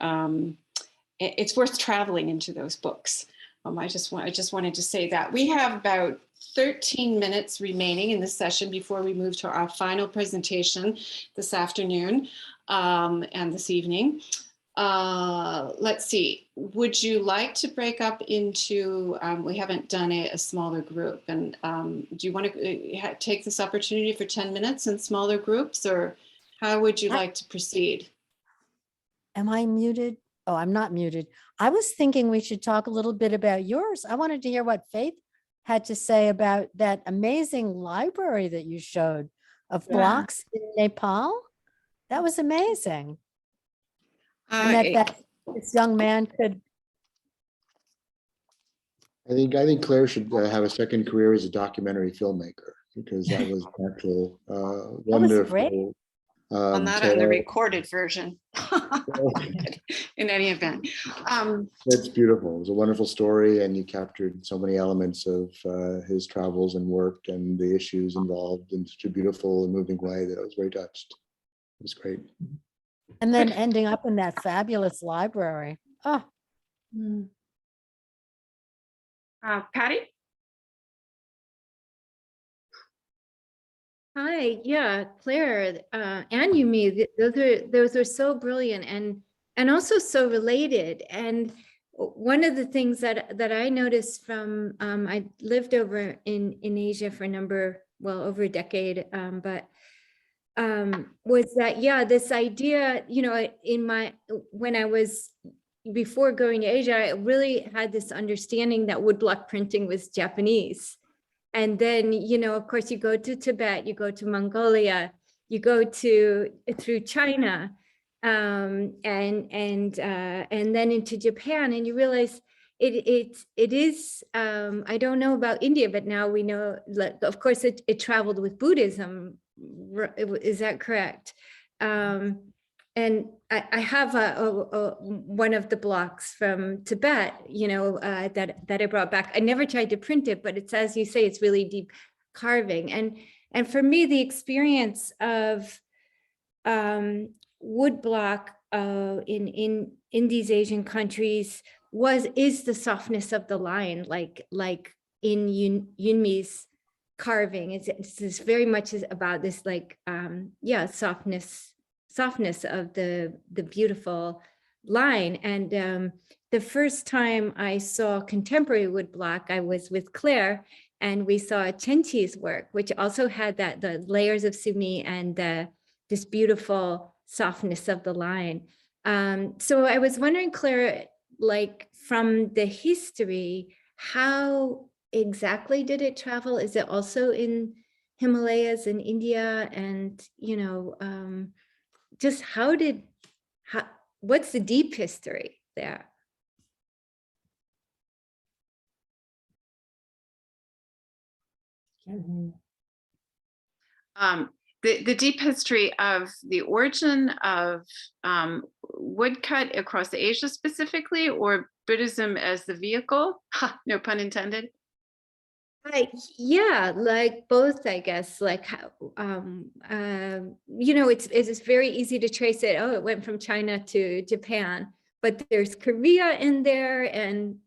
S7: traveling into those books. I just wanted to say that we have about 13 minutes remaining in the session before we move to our final presentation this afternoon and this evening. Let's see, would you like to break up into, we haven't done a smaller group, and do you want to take this opportunity for 10 minutes in smaller groups, or how would you like to proceed?
S2: Am I muted? Oh, I'm not muted. I was thinking we should talk a little bit about yours. I wanted to hear what Faith had to say about that amazing library that you showed of blocks in Nepal. That was amazing. And that this young man could
S8: I think Claire should have a second career as a documentary filmmaker, because that was actual wonderful.
S7: Well, not on the
S8: tale.
S7: recorded version. In any event.
S8: It's beautiful. It was a wonderful story, and you captured so many elements of his travels and work and the issues involved in such a beautiful and moving way that I was very touched. It was great.
S2: And then ending up in that fabulous library. Oh,
S7: Patty?
S10: Hi, yeah, Claire, and Yoonmi, those are so brilliant and also so related. And one of the things that I noticed from I lived over in Asia for over a decade, but was that, yeah, this idea, you know, when I was before going to Asia, I really had this understanding that woodblock printing was Japanese. And then, you know, of course, you go to Tibet, you go to Mongolia, you go through China, and then into Japan, and you realize it is. I don't know about India, but now we know. Of course, it traveled with Buddhism. Is that correct? And I have one of the blocks from Tibet, you know, that I brought back. I never tried to print it, but it's, as you say, it's really deep carving. And for me, the experience of woodblock in these Asian countries is the softness of the line, like in Yoonmi's carving. It's very much about this, like, softness of the beautiful line. And the first time I saw contemporary woodblock, I was with Claire, and we saw Chenchi's work, which also had the layers of sumi and this beautiful softness of the line. So I was wondering, Claire, like from the history, how exactly did it travel? Is it also in Himalayas in India? And, you know, just what's the deep history there?
S7: The deep history of the origin of woodcut across Asia specifically, or Buddhism as the vehicle? Ha, no pun intended.
S10: Yeah, like both, I guess. Like, you know, it's very easy to trace it. Oh, it went from China to Japan, but there's Korea in there, and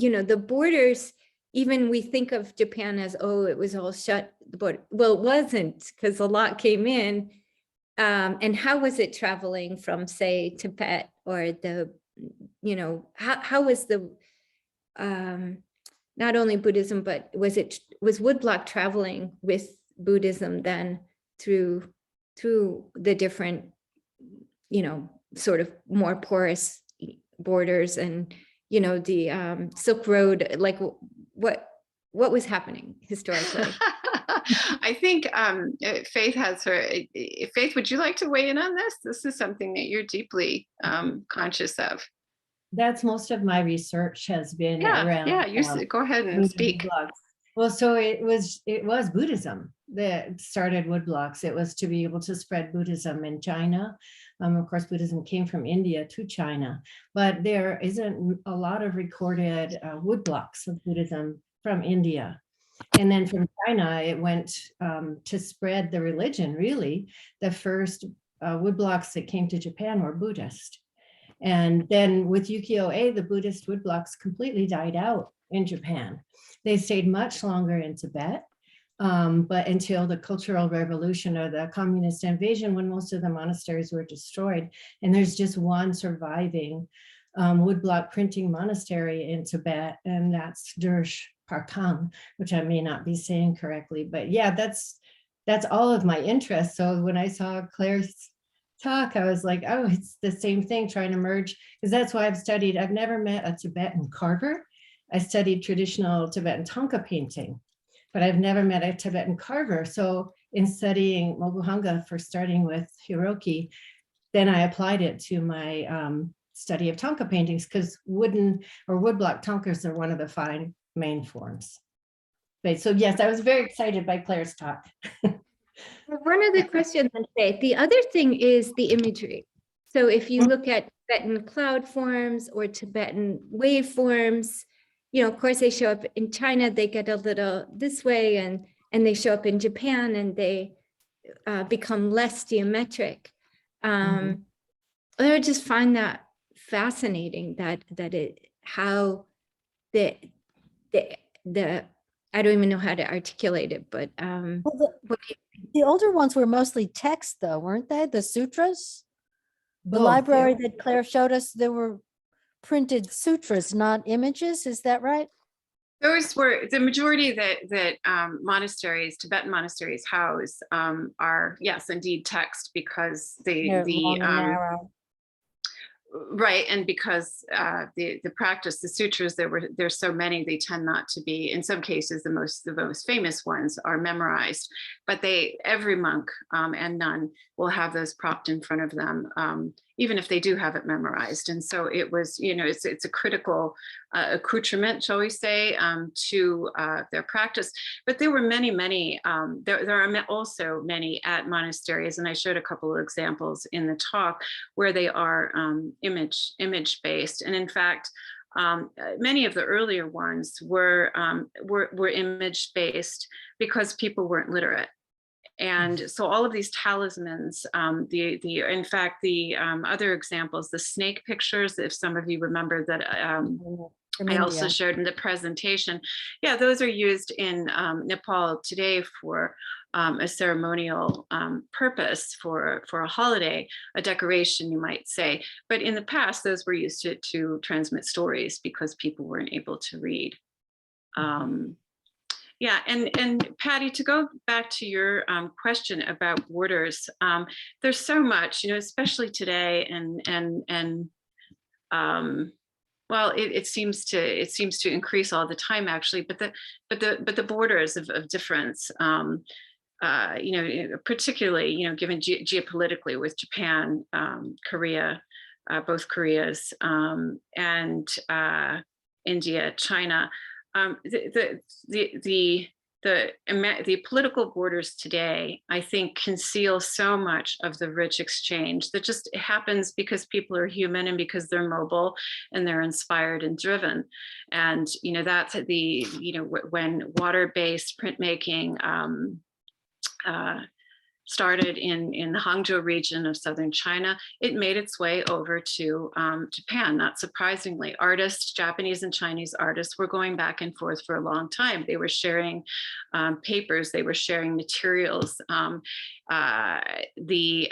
S10: you know, the borders. Even we think of Japan as, oh, it was all shut. But well, it wasn't, because a lot came in. And how was it traveling from, say, Tibet, or you know, how was the not only Buddhism, but was woodblock traveling with Buddhism then through the different, you know, sort of more porous borders, and, you know, the Silk Road, like what was happening historically?
S7: I think Faith has Faith, would you like to weigh in on this? This is something that you're deeply conscious of.
S11: That's most of my research has been around.
S7: Yeah, you go ahead and speak.
S11: Woodblocks. Well, so it was Buddhism that started woodblocks. It was to be able to spread Buddhism in China. Of course, Buddhism came from India to China, but there isn't a lot of recorded woodblocks of Buddhism from India. And then from China, it went to spread the religion, really. The first woodblocks that came to Japan were Buddhist. And then with ukiyo-e, the Buddhist woodblocks completely died out in Japan. They stayed much longer in Tibet, but until the Cultural Revolution or the communist invasion, when most of the monasteries were destroyed. And there's just one surviving woodblock printing monastery in Tibet, and that's Dersh Parkang, which I may not be saying correctly, but yeah, that's all of my interest. So when I saw Claire's talk, I was like, oh, it's the same thing, trying to merge, because that's why I've never met a Tibetan carver. I studied traditional Tibetan Thangka painting, but I've never met a Tibetan carver. So in studying Moguhanga, for starting with Hiroki, then I applied it to my study of Thangka paintings, because wooden or woodblock Thangkas are one of the fine main forms. Okay, so yes, I was very excited by Claire's talk.
S10: One other question I'd say, the other thing is the imagery. So if you look at Tibetan cloud forms or Tibetan wave forms, you know, of course they show up in China, they get a little this way, and they show up in Japan and they become less geometric. I just find that fascinating that how the I don't even know how to articulate it, but
S2: Well, the older ones were mostly text though, weren't they? The sutras? The
S11: Oh,
S2: library
S11: yeah.
S2: that Claire showed us, there were printed sutras, not images. Is that right?
S7: Those were the majority that monasteries, Tibetan monasteries house are, yes, indeed text, because
S2: They're long and narrow.
S7: right, and because the practice, the sutras, there's so many, they tend not to be, in some cases, the most famous ones are memorized, but every monk and nun will have those propped in front of them, even if they do have it memorized. And so it was, you know, it's a critical accoutrement, shall we say, to their practice. But there were many, there are also many at monasteries, and I showed a couple of examples in the talk where they are image based. And in fact, many of the earlier ones were image based because people weren't literate. And so all of these talismans, in fact, the other examples, the snake pictures, if some of you remember that I also showed in the presentation. Yeah, those are used in Nepal today for a ceremonial purpose, for a holiday, a decoration, you might say. But in the past, those were used to transmit stories because people weren't able to read. Yeah, and Patty, to go back to your question about borders, there's so much, you know, especially today, and well, it seems to increase all the time, actually. But the borders of difference, you know, particularly, you know, given geopolitically with Japan, Korea, both Koreas, and India, China. The political borders today, I think, conceal so much of the rich exchange that just happens because people are human and because they're mobile and they're inspired and driven. And, you know, that's you know, when water-based printmaking started in the Hangzhou region of southern China, it made its way over to Japan. Not surprisingly, artists, Japanese and Chinese artists, were going back and forth for a long time. They were sharing papers, they were sharing materials. The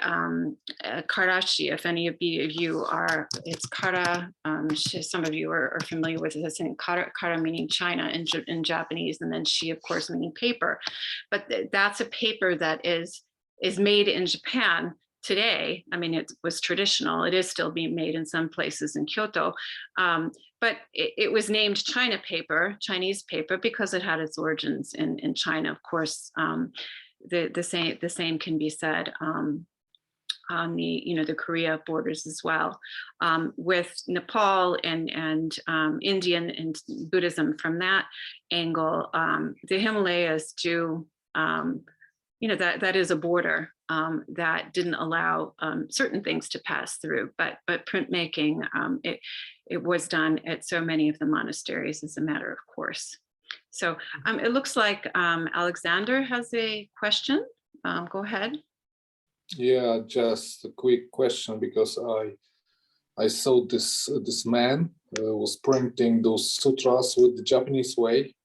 S7: karashi, if any of you are, it's kara, some of you are familiar with this, and kara meaning China in Japanese, and then shi, of course, meaning paper. But that's a paper that is made in Japan today. I mean, it was traditional. It is still being made in some places in Kyoto. But it was named China paper, Chinese paper, because it had its origins in China. Of course, the same can be said on the, you know, the Korea borders as well, with Nepal and Indian and Buddhism from that angle. The Himalayas do, you know, that is a border that didn't allow certain things to pass through, but printmaking, it was done at so many of the monasteries as a matter of course. So it looks like Alexander has a question. Go ahead.
S12: Yeah, just a quick question, because I saw this man was printing those sutras with the Japanese way,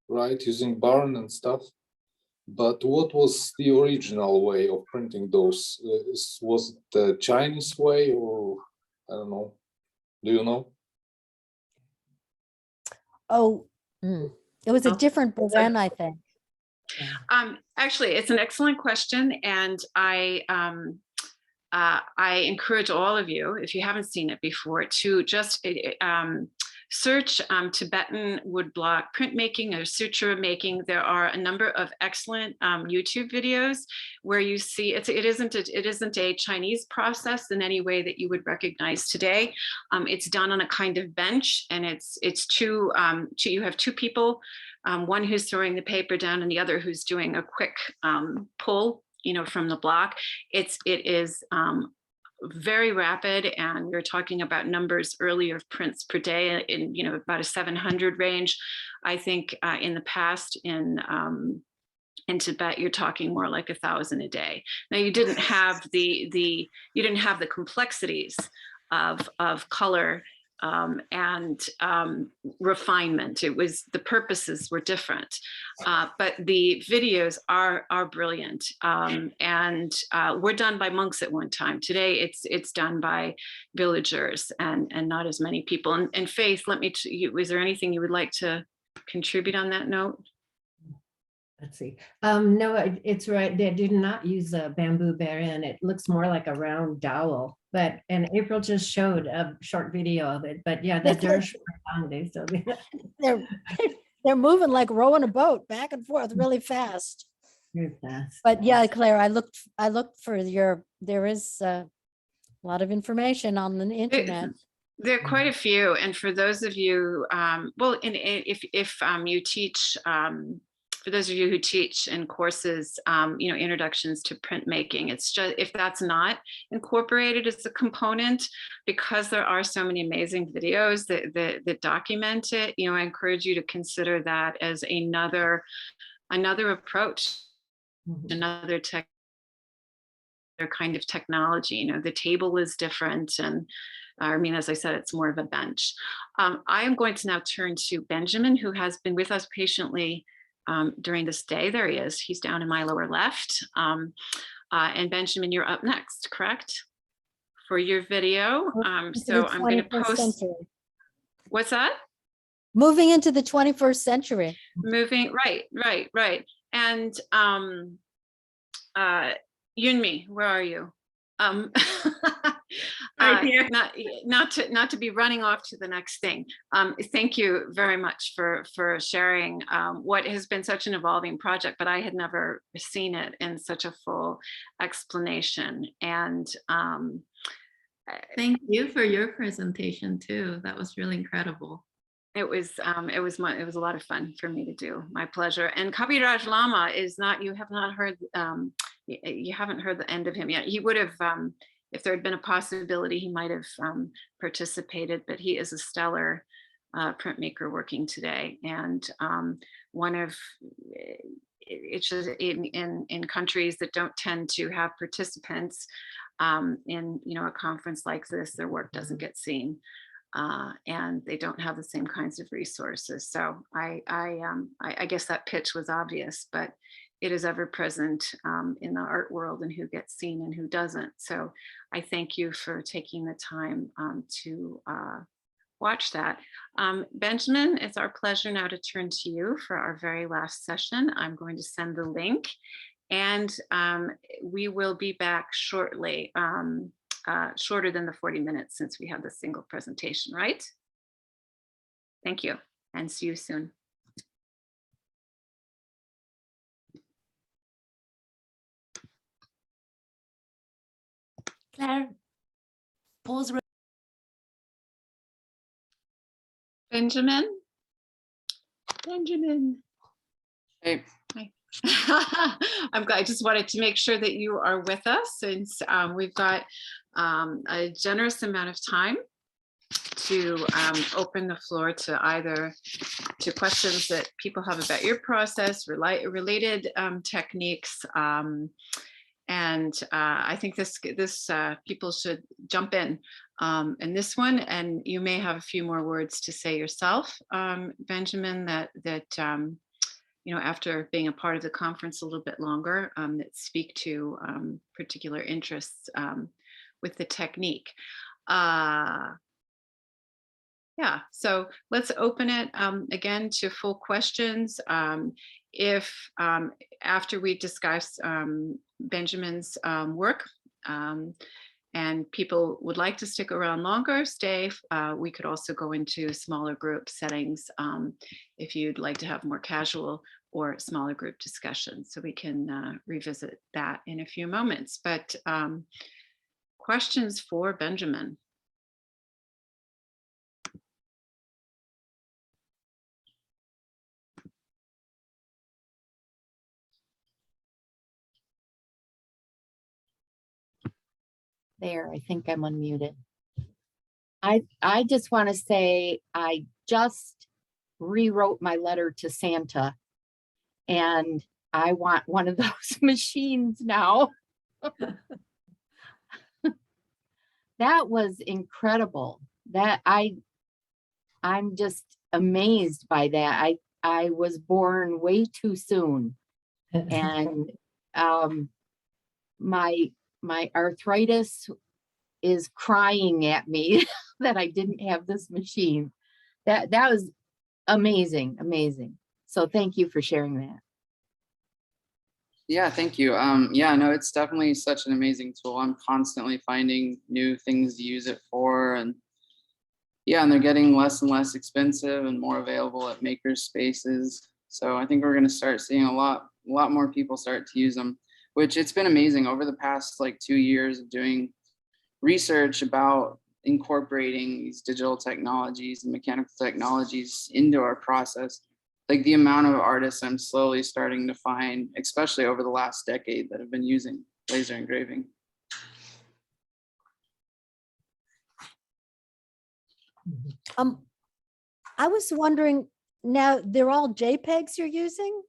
S12: right, using barn and stuff. But what was the original way of printing those? Was it the Chinese way, or I don't know? Do you know?
S2: Oh, it was a different Beren, I think.
S7: Actually, it's an excellent question, and I encourage all of you, if you haven't seen it before, to just search Tibetan woodblock printmaking or sutra making. There are a number of excellent YouTube videos where you see it isn't a Chinese process in any way that you would recognize today. It's done on a kind of bench, and it's two you have two people, one who's throwing the paper down and the other who's doing a quick pull, from the block. It is very rapid, and we're talking about numbers earlier of prints per day in about a 700 range. I think in the past in Tibet you're talking more like 1,000 a day. Now you didn't have the complexities of color and refinement. It was, the purposes were different, but the videos are brilliant, and were done by monks at one time. Today it's done by villagers and not as many people. And Faith, is there anything you would like to contribute on that note?
S11: Let's see. No, it's right. They did not use a bamboo baron. It looks more like a round dowel. And April just showed a short video of it. But yeah, that so
S2: they're moving like rowing a boat back and forth really fast.
S11: very fast.
S2: But yeah, Claire, I looked for there is a lot of information on the internet.
S7: There are quite a few. And for those of you, if you teach, for those of you who teach in courses, introductions to printmaking, it's just, if that's not incorporated as a component, because there are so many amazing videos that document it, I encourage you to consider that as another approach, another kind of technology. The table is different, and as I said, it's more of a bench. I am going to now turn to Benjamin, who has been with us patiently during this day. There he is. He's down in my lower left. And Benjamin, you're up next, correct? For your video. So I'm going to post.
S2: Century.
S7: What's that?
S2: Moving into the 21st century.
S7: Moving, right. And Yoonmi, where are you? Right here. Not to be running off to the next thing. Thank you very much for sharing what has been such an evolving project, but I had never seen it in such a full explanation. And
S1: thank you for your presentation too. That was really incredible.
S7: It was a lot of fun for me to do. My pleasure. And Kabiraj Lama is not. You have not heard. You haven't heard the end of him yet. He would have, if there had been a possibility, he might have participated. But he is a stellar printmaker working today, and one of it's just in countries that don't tend to have participants in a conference like this, their work doesn't get seen. And they don't have the same kinds of resources. So I guess that pitch was obvious, but it is ever present in the art world, and who gets seen and who doesn't. So I thank you for taking the time to watch that. Benjamin, it's our pleasure now to turn to you for our very last session. I'm going to send the link, and we will be back shortly. Shorter than the 40 minutes, since we have the single presentation, right? Thank you, and see you soon.
S2: Claire, pause.
S7: Benjamin. Hey. Hi. I'm glad. I just wanted to make sure that you are with us, since we've got a generous amount of time to open the floor to questions that people have about your process, related techniques, and I think this people should jump in this one, and you may have a few more words to say yourself, Benjamin, that after being a part of the conference a little bit longer, that speak to particular interests with the technique. Yeah, so let's open it again to full questions. If after we discuss Benjamin's work, and people would like to stick around longer, stay. We could also go into smaller group settings if you'd like to have more casual or smaller group discussions. So we can revisit that in a few moments. But questions for Benjamin?
S3: There, I think I'm unmuted. I just want to say I just rewrote my letter to Santa, and I want one of those machines now. That was incredible. That I'm just amazed by that. I was born way too soon, and my arthritis is crying at me that I didn't have this machine. That was amazing, amazing. So thank you for sharing that.
S13: Yeah, thank you. Yeah, no, it's definitely such an amazing tool. I'm constantly finding new things to use it for, and yeah, and they're getting less and less expensive and more available at maker spaces. So I think we're going to start seeing a lot more people start to use them, which it's been amazing over the past like 2 years of doing research about incorporating these digital technologies and mechanical technologies into our process. Like the amount of artists I'm slowly starting to find, especially over the last decade, that have been using laser engraving.
S2: I was wondering, now they're all JPEGs you're using?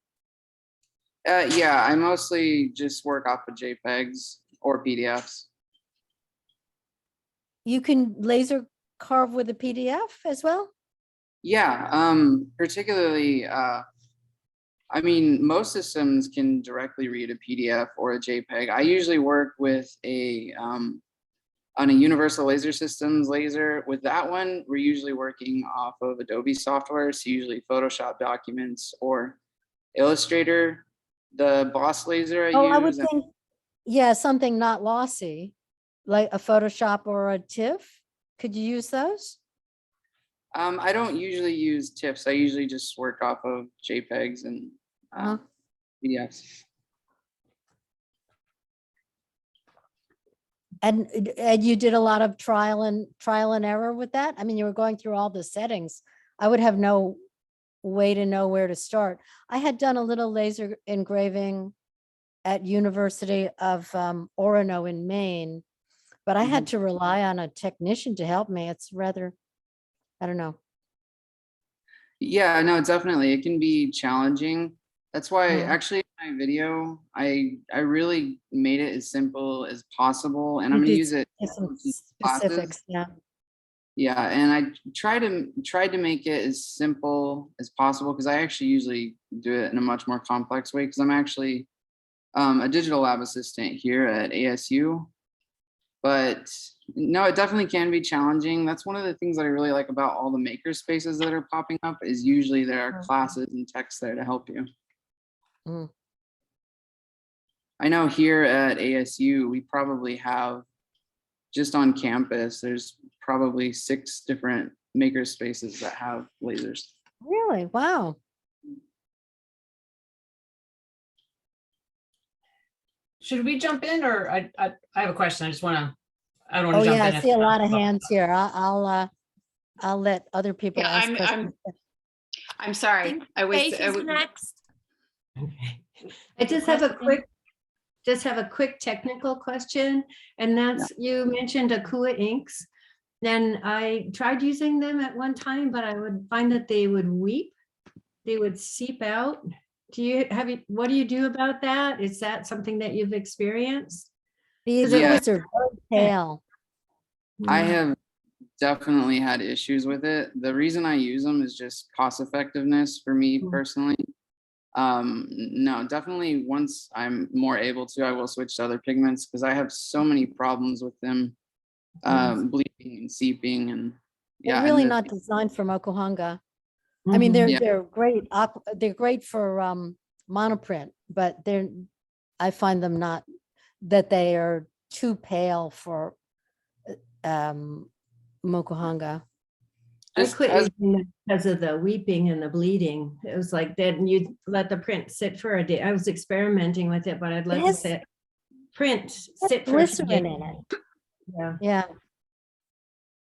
S13: Yeah, I mostly just work off of JPEGs or PDFs.
S2: You can laser carve with a PDF as well?
S13: Yeah, particularly, I mean, most systems can directly read a PDF or a JPEG. I usually work with on a universal laser systems laser. With that one, we're usually working off of Adobe software, so usually Photoshop documents or Illustrator. The Boss laser
S2: I would
S13: use,
S2: think, yeah, something not lossy, like a Photoshop or a TIFF. Could you use those?
S13: I don't usually use TIFFs. I usually just work off of JPEGs and PDFs.
S2: And you did a lot of trial and error with that? I mean, you were going through all the settings. I would have no way to know where to start. I had done a little laser engraving at University of Orono in Maine, but I had to rely on a technician to help me. It's rather, I don't know.
S13: Yeah, no, definitely. It can be challenging. That's why actually in my video, I really made it as simple as possible, and I'm gonna use it in
S2: Some
S13: classes.
S2: specifics, yeah.
S13: Yeah, and I tried to make it as simple as possible because I actually usually do it in a much more complex way because I'm actually a digital lab assistant here at ASU. But no, it definitely can be challenging. That's one of the things that I really like about all the maker spaces that are popping up is usually there are classes and texts there to help you. I know here at ASU, we probably have, just on campus, there's probably 6 different maker spaces that have lasers.
S2: Really? Wow.
S14: Should we jump in, or I have a question. I don't want to
S2: Oh
S14: jump
S2: yeah,
S14: in.
S2: I see a lot of hands here. I'll let other people
S7: Yeah,
S2: ask questions.
S7: I'm sorry. I was
S10: next.
S11: I just have a quick technical question, and that's, you mentioned Akua inks. And I tried using them at one time, but I would find that they would weep. They would seep out. What do you do about that? Is that something that you've experienced?
S2: These
S13: Yeah.
S2: are very pale.
S13: I have definitely had issues with it. The reason I use them is just cost effectiveness for me personally. No, definitely once I'm more able to, I will switch to other pigments because I have so many problems with them bleeding and seeping, and
S2: They're really not designed for Mokuhanga. I mean, they're great. They're great for monoprint, but I find them not, that they are too pale for Mokuhanga.
S11: I
S13: Just
S11: quit
S13: as
S11: using it because of the weeping and the bleeding. It was like then you let the print sit for a day. I was experimenting with it, but I'd let
S2: has-
S11: the print
S2: Has
S11: sit for a few
S2: glycerin
S11: days.
S2: in it.
S11: Yeah.
S2: Yeah.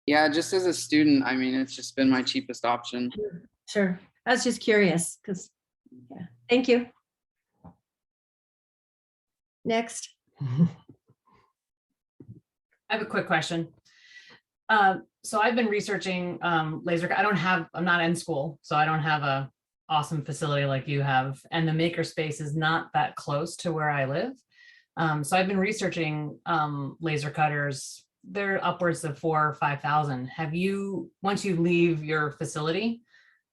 S13: yeah, just as a student, I mean, it's just been my cheapest option.
S11: Sure. I was just curious because, yeah. Thank you. Next.
S14: I have a quick question. So I've been researching laser. I'm not in school, so I don't have a awesome facility like you have. And the makerspace is not that close to where I live. So I've been researching laser cutters. They're upwards of 4,000 or 5,000. Have you, once you leave your facility,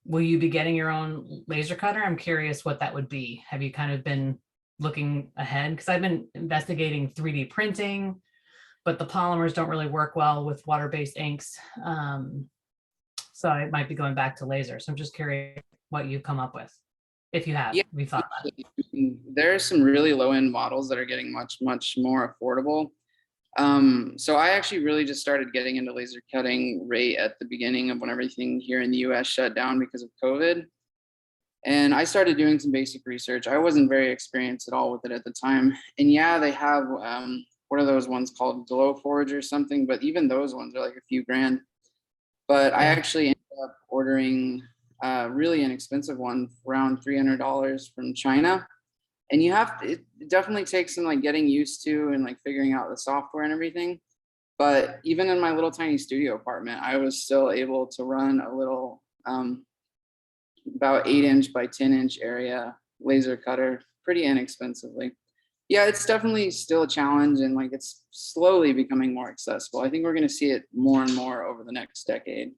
S14: will you be getting your own laser cutter? I'm curious what that would be. Have you kind of been looking ahead? Because I've been investigating 3D printing, but the polymers don't really work well with water-based inks. So I might be going back to laser. So I'm just curious what you've come up with, if you have.
S13: Yeah,
S14: we thought about it.
S13: there are some really low-end models that are getting much more affordable. So I actually really just started getting into laser cutting right at the beginning of when everything here in the US shut down because of COVID. And I started doing some basic research. I wasn't very experienced at all with it at the time. And yeah, they have, what are those ones called? Glowforge or something, but even those ones are like a few grand. But I actually ended up ordering a really inexpensive one, around $300 from China. And you have to, it definitely takes some like getting used to and like figuring out the software and everything. But even in my little tiny studio apartment, I was still able to run a little about 8-inch by 10-inch area laser cutter pretty inexpensively. Yeah, it's definitely still a challenge, and like it's slowly becoming more accessible. I think we're going to see it more and more over the next decade.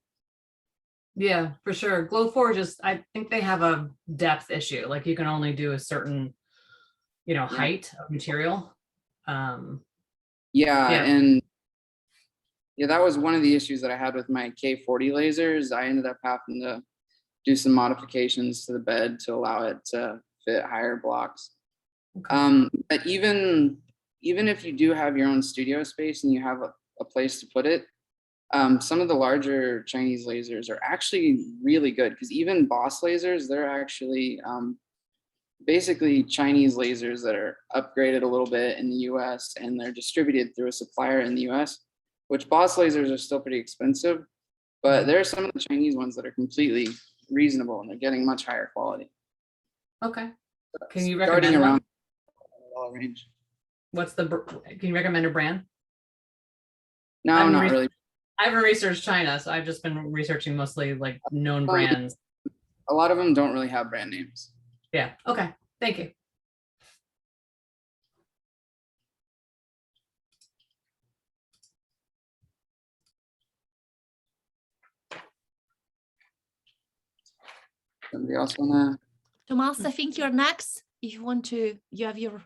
S14: Yeah, for sure. Glowforge is, I think they have a depth issue. Like you can only do a certain, height of material.
S13: Yeah, and yeah, that was one of the issues that I had with my K40 lasers. I ended up having to do some modifications to the bed to allow it to fit higher blocks.
S14: Okay.
S13: But even if you do have your own studio space and you have a place to put it, some of the larger Chinese lasers are actually really good, because even Boss lasers, they're actually basically Chinese lasers that are upgraded a little bit in the US and they're distributed through a supplier in the US, which Boss lasers are still pretty expensive, but there are some of the Chinese ones that are completely reasonable and they're getting much higher quality.
S14: Okay. Can you
S13: Starting
S14: recommend
S13: around
S14: one?
S13: range.
S14: Can you recommend a brand?
S13: No, not really.
S14: I haven't researched China, so I've just been researching mostly like known brands.
S13: A lot of them don't really have brand names.
S14: Yeah. Okay. Thank you.
S13: Somebody else wanna?
S15: Tomas, I think you're next. If you want to, you have your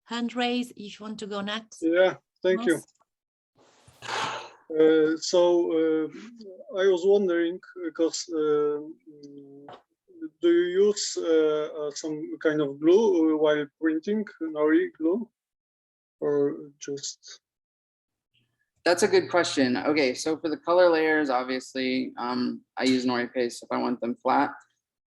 S15: hand raised. If you want to go next.
S16: Yeah, thank you. I was wondering, because do you use some kind of glue while printing, nori glue, or just?
S13: That's a good question. Okay, so for the color layers, obviously, I use nori paste if I want them flat,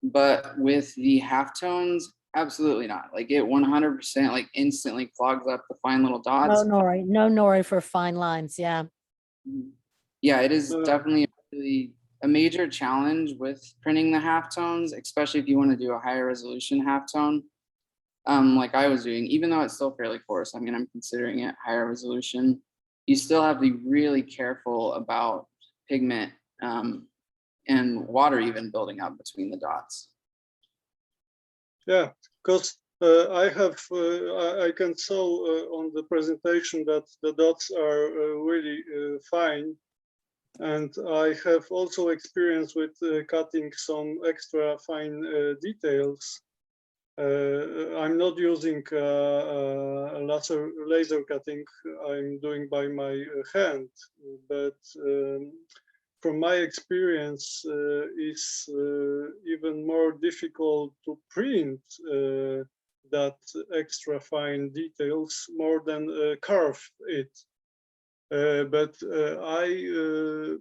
S13: but with the halftones, absolutely not. Like it 100% like instantly clogs up the fine little dots.
S2: No nori for fine lines. Yeah.
S13: Yeah, it is definitely really a major challenge with printing the halftones, especially if you want to do a higher resolution halftone. Like I was doing, even though it's still fairly coarse, I mean, I'm considering it higher resolution. You still have to be really careful about pigment and water even building up between the dots.
S16: Yeah, because I can show on the presentation that the dots are really fine. And I have also experience with cutting some extra fine details. I'm not using laser cutting. I'm doing by my hand, but from my experience, it's even more difficult to print that extra fine details more than carve it. but I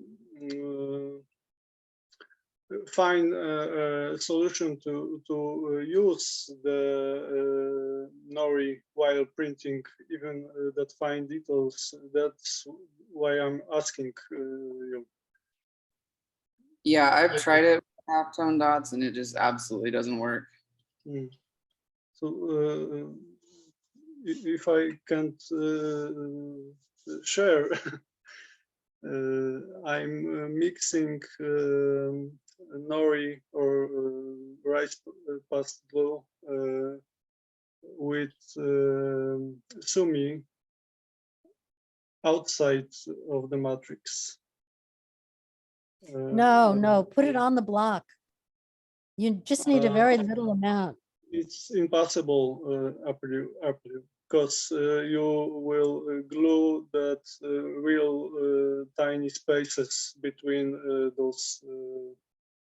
S16: find a solution to use the nori while printing even that fine details. That's why I'm asking you.
S13: Yeah, I've tried it with halftone dots and it just absolutely doesn't work.
S16: So if I can't share, I'm mixing nori or rice past glue with sumi outside of the matrix.
S2: No, put it on the block. You just need a very little amount.
S16: It's impossible, because you will glue that real tiny spaces between those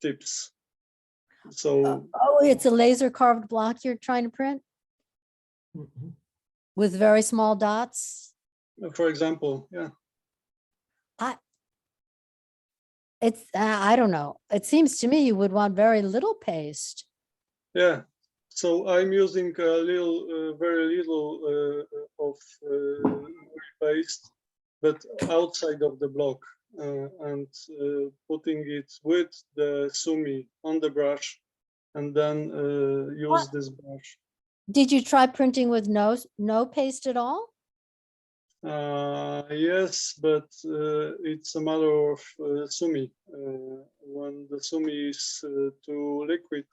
S16: tips. So
S2: Oh, it's a laser carved block you're trying to print? With very small dots?
S16: for example, yeah.
S2: I don't know. It seems to me you would want very little paste.
S16: Yeah, so I'm using a little, very little of paste, but outside of the block, and putting it with the sumi on the brush, and then use this brush.
S2: Did you try printing with no paste at all?
S16: Yes, but it's a matter of sumi. When the sumi is too liquid,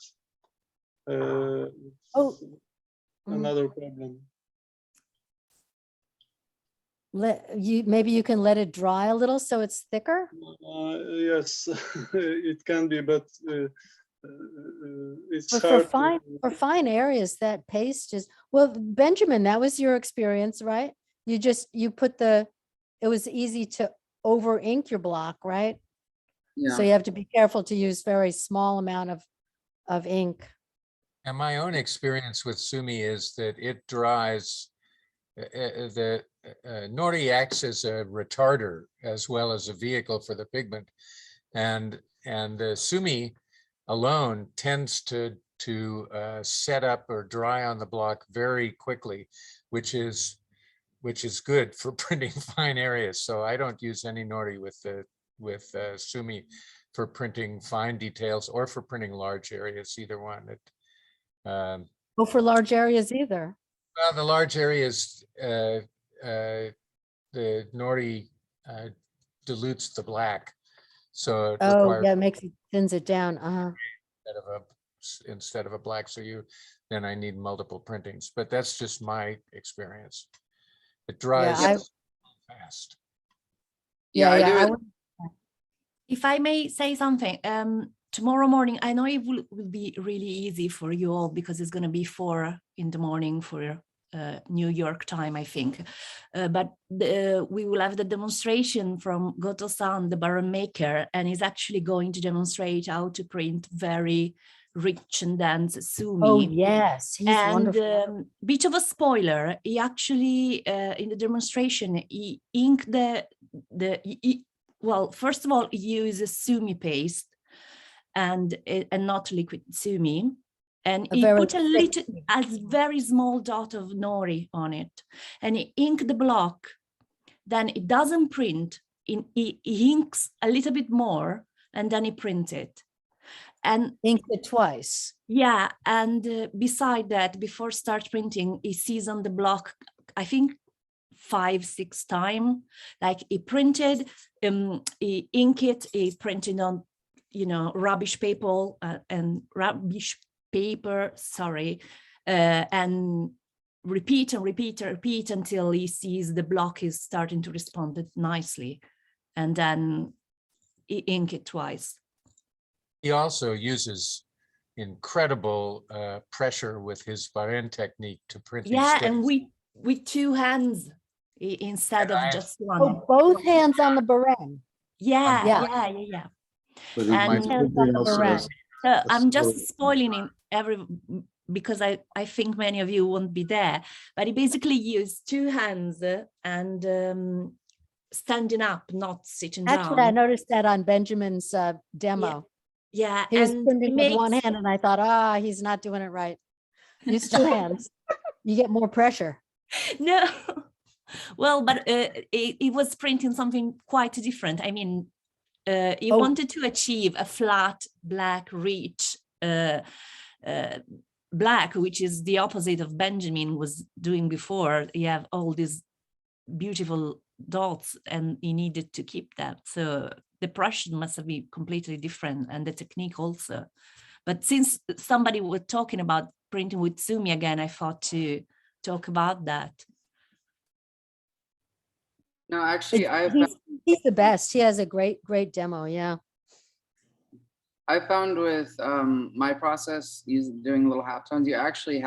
S16: another problem.
S2: Maybe you can let it dry a little so it's thicker?
S16: Yes, it can be, but it's
S2: For
S16: hard.
S2: for fine areas, that paste is, well, Benjamin, that was your experience, right? You put it was easy to over ink your block, right? So you have to be careful to use very small amount of ink.
S17: And my own experience with sumi is that it dries, the nori acts as a retarder as well as a vehicle for the pigment, and the sumi alone tends to set up or dry on the block very quickly, which is good for printing fine areas. So I don't use any nori with sumi for printing fine details or for printing large areas, either one.
S2: For large areas either.
S17: Well, the large areas, the nori dilutes the black, so it requires
S2: Yeah, thins it down.
S17: instead of a black. So then I need multiple printings, but that's just my experience. It dries fast.
S15: If I may say something, tomorrow morning, I know it will be really easy for you all because it's going to be 4 in the morning for New York time, I think. But we will have the demonstration from Goto-san, the baron maker, and he's actually going to demonstrate how to print very rich and dense sumi.
S2: Oh yes, he's wonderful.
S15: And bit of a spoiler, he actually in the demonstration he inked well, first of all, he uses sumi paste and not liquid sumi, and he put a very small dot of nori on it, and he inked the block. Then it doesn't print. He inks a little bit more, and then he prints it. And
S2: ink it twice.
S15: Yeah, and beside that, before start printing, he sees on the block, I think 5-6 times. Like he printed, he inked it, he printed on, rubbish paper and repeat until he sees the block is starting to respond nicely, and then he ink it twice.
S17: He also uses incredible pressure with his Varenne technique to print.
S15: Yeah, and with 2 hands instead of just one.
S2: Oh, both hands on the barrette.
S15: Yeah. So I'm just spoiling in because I think many of you won't be there, but he basically used 2 hands and standing up, not sitting
S2: Actually, I
S15: down.
S2: noticed that on Benjamin's demo.
S15: Yeah,
S2: He was
S15: and
S2: printing
S15: it
S2: with one
S15: makes
S2: hand and I thought, he's not doing it right. Use two hands. You get more pressure.
S15: no. Well, but it was printing something quite different. I mean, he wanted to achieve a flat black reach black, which is the opposite of Benjamin was doing before. You have all these beautiful dots and he needed to keep that. So the pressure must have been completely different and the technique also. But since somebody was talking about printing with Sumi again, I thought to talk about that.
S13: No, actually,
S2: He's the best. He has a great demo. Yeah.
S13: I found with my process doing little halftones, you actually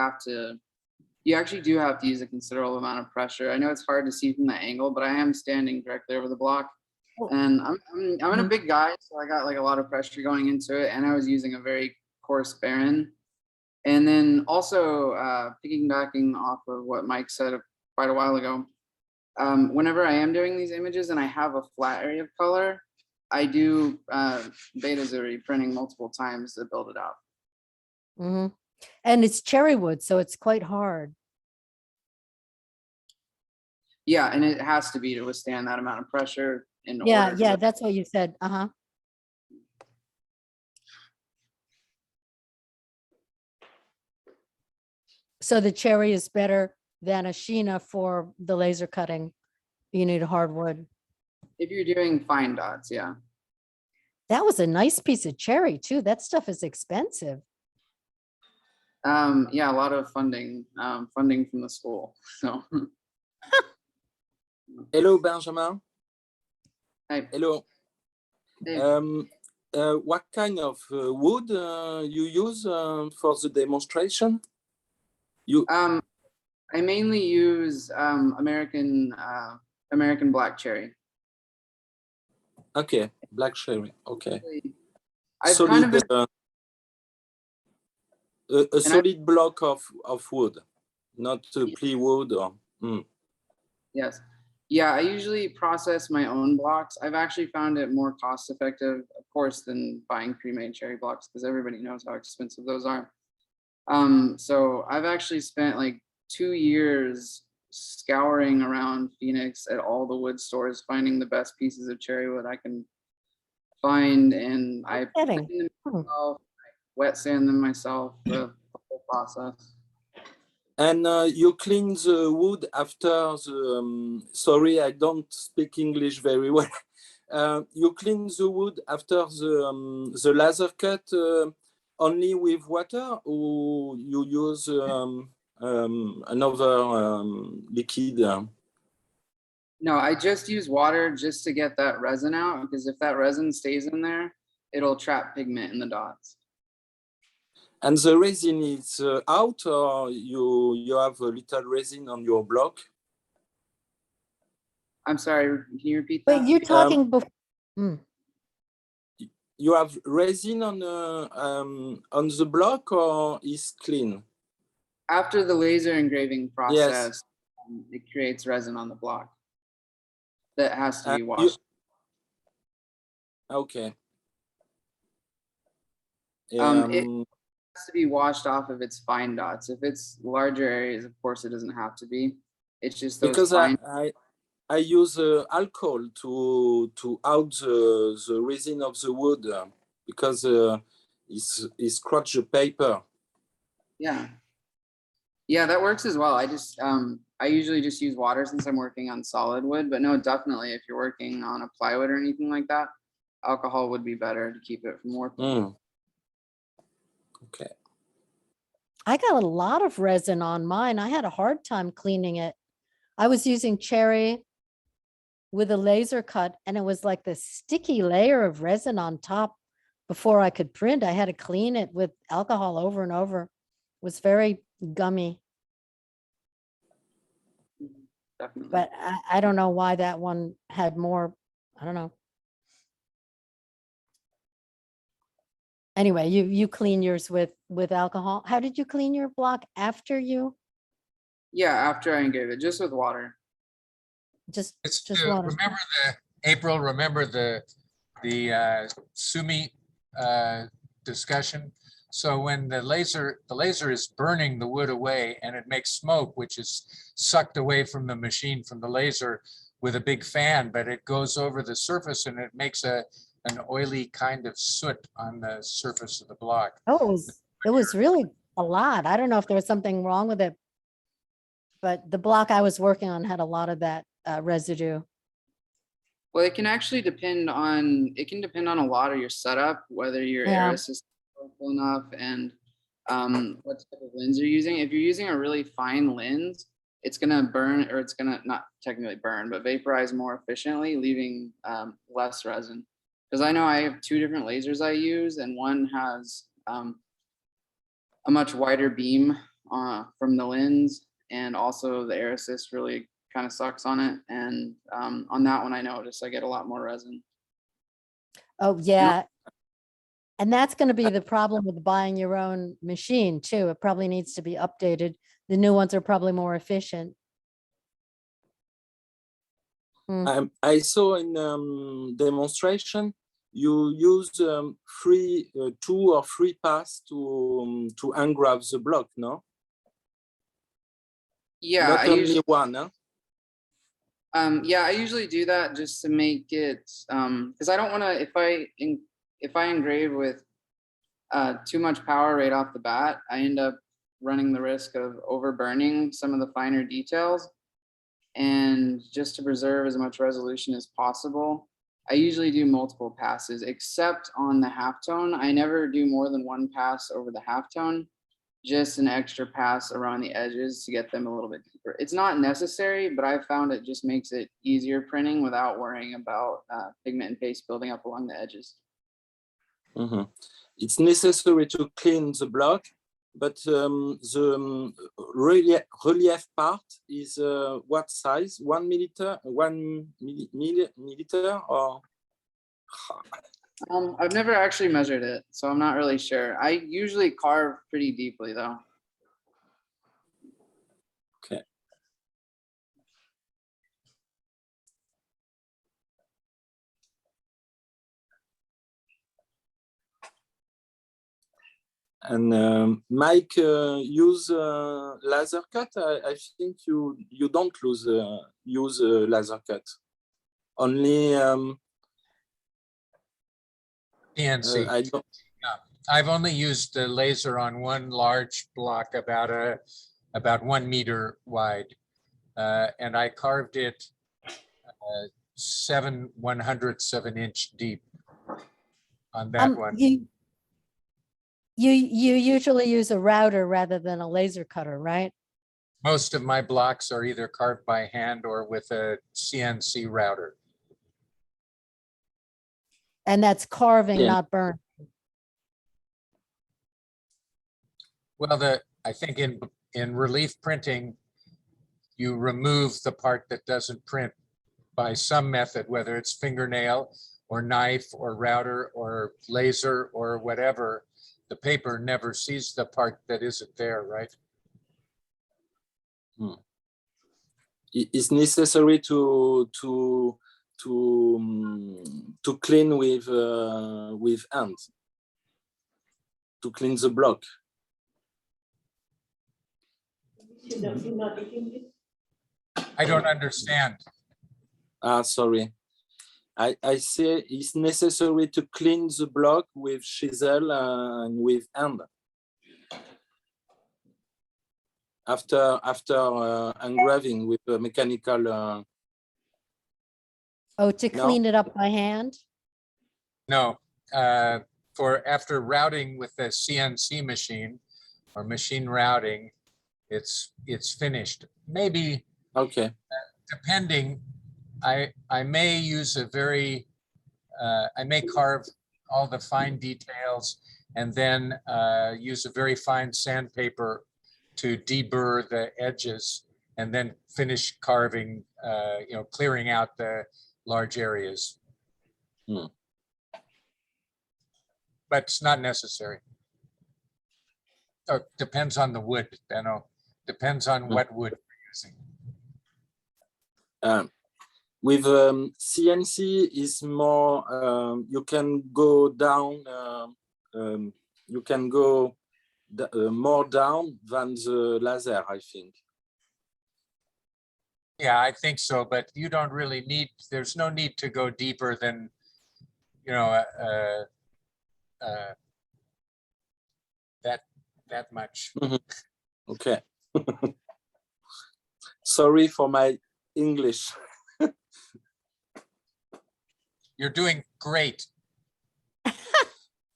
S13: do have to use a considerable amount of pressure. I know it's hard to see from the angle, but I am standing directly over the block, and I'm a big guy, so I got like a lot of pressure going into it, and I was using a very coarse Baron. And then also piggybacking off of what Mike said quite a while ago, whenever I am doing these images and I have a flat area of color, I do beta Zuri printing multiple times to build it out.
S2: Mm-hmm. And it's cherry wood, so it's quite hard.
S13: Yeah, and it has to be to withstand that amount of pressure.
S2: Yeah, that's what you said. Uh-huh. So the cherry is better than a Sheena for the laser cutting. You need a hardwood.
S13: If you're doing fine dots, yeah.
S2: That was a nice piece of cherry too. That stuff is expensive.
S13: Yeah, a lot of funding from the school. So.
S18: Hello, Benjamin.
S13: Hi.
S18: Hello.
S13: Hey.
S18: What kind of wood you use for the demonstration?
S13: I mainly use American black cherry.
S18: Okay, black cherry. Okay.
S13: I've
S18: solid,
S13: kind of been
S18: a solid block of wood, not plywood or.
S13: Yes. Yeah, I usually process my own blocks. I've actually found it more cost effective, of course, than buying pre-made cherry blocks because everybody knows how expensive those are. So I've actually spent like 2 years scouring around Phoenix at all the wood stores, finding the best pieces of cherry wood I can find, and I clean them myself, wet sand them myself, the whole process.
S18: And you clean the wood after the, sorry, I don't speak English very well. You clean the wood after the laser cut only with water, or you use another liquid?
S13: No, I just use water just to get that resin out, because if that resin stays in there, it'll trap pigment in the dots.
S18: And the resin is out, or you have a little resin on your block?
S13: I'm sorry, can you repeat that?
S2: But you're talking before.
S18: You have resin on the block, or is clean?
S13: After the laser engraving process,
S18: Yes.
S13: It creates resin on the block that has to be washed.
S18: Okay.
S13: It has to be washed off of its fine dots. If it's larger areas, of course, it doesn't have to be. It's just those
S18: because
S13: fine.
S18: I use alcohol to out the resin of the wood because it scratch the paper.
S13: Yeah. Yeah, that works as well. I usually just use water since I'm working on solid wood, but no, definitely if you're working on a plywood or anything like that, alcohol would be better to keep it from warping.
S18: Okay.
S2: I got a lot of resin on mine. I had a hard time cleaning it. I was using cherry with a laser cut, and it was like this sticky layer of resin on top before I could print. I had to clean it with alcohol over and over. It was very gummy.
S13: Definitely.
S2: But I don't know why that one had more. I don't know. Anyway, you clean yours with alcohol. How did you clean your block after you?
S13: Yeah, after I engraved it, just with water.
S2: Just
S17: It's
S2: wanted.
S17: remember April, remember the Sumi discussion. So when the laser is burning the wood away and it makes smoke, which is sucked away from the machine from the laser with a big fan, but it goes over the surface and it makes an oily kind of soot on the surface of the block.
S2: Oh, it was really a lot. I don't know if there was something wrong with it, but the block I was working on had a lot of that residue.
S13: Well, it can actually depend on a lot of your setup, whether your air
S2: Yeah.
S13: assist is powerful enough and what type of lens you're using. If you're using a really fine lens, it's gonna burn, or it's gonna not technically burn, but vaporize more efficiently, leaving less resin. Because I know I have 2 different lasers I use, and one has a much wider beam from the lens, and also the air assist really kind of sucks on it. And on that one, I noticed I get a lot more resin.
S2: Oh, yeah. And that's going to be the problem with buying your own machine too. It probably needs to be updated. The new ones are probably more efficient.
S18: I saw in demonstration you use 2 or 3 pass to engrave the block, no?
S13: Yeah,
S18: Not
S13: I
S18: only
S13: usually,
S18: one, huh?
S13: yeah, I usually do that just to make it, because I don't want to, if I engrave with too much power right off the bat, I end up running the risk of overburning some of the finer details. And just to preserve as much resolution as possible, I usually do multiple passes, except on the halftone. I never do more than 1 pass over the halftone, just an extra pass around the edges to get them a little bit deeper. It's not necessary, but I found it just makes it easier printing without worrying about pigment and paste building up along the edges.
S18: Mm-hmm. It's necessary to clean the block, but the relief part is what size? 1 millimeter, 1 millimeter, or?
S13: I've never actually measured it, so I'm not really sure. I usually carve pretty deeply though.
S18: Okay. And Mike use laser cut. I think you don't use laser cut. Only
S17: PNC.
S18: I don't.
S17: Yeah. I've only used the laser on one large block about 1 meter wide, and I carved it 7/100ths of an inch deep on that one.
S2: You usually use a router rather than a laser cutter, right?
S17: Most of my blocks are either carved by hand or with a CNC router.
S2: And that's carving,
S18: Yeah.
S2: not burn.
S17: Well, I think in relief printing, you remove the part that doesn't print by some method, whether it's fingernail or knife or router or laser or whatever. The paper never sees the part that isn't there, right?
S18: It's necessary to clean with hands, to clean the block.
S17: I don't understand.
S18: Sorry. I say it's necessary to clean the block with chisel and with hand. After engraving with a mechanical.
S2: Oh, to clean it up by hand?
S17: No, for after routing with the CNC machine or machine routing, it's finished. Maybe,
S18: okay.
S17: Depending, I may use I may carve all the fine details and then use a very fine sandpaper to deburr the edges and then finish carving, clearing out the large areas. But it's not necessary. So depends on the wood, Benno. Depends on what wood you're using.
S18: With CNC is more, you can go down, you can go more down than the laser, I think.
S17: Yeah, I think so, but you don't really need, there's no need to go deeper than, you know, that much.
S18: Okay. Sorry for my English.
S17: You're doing great.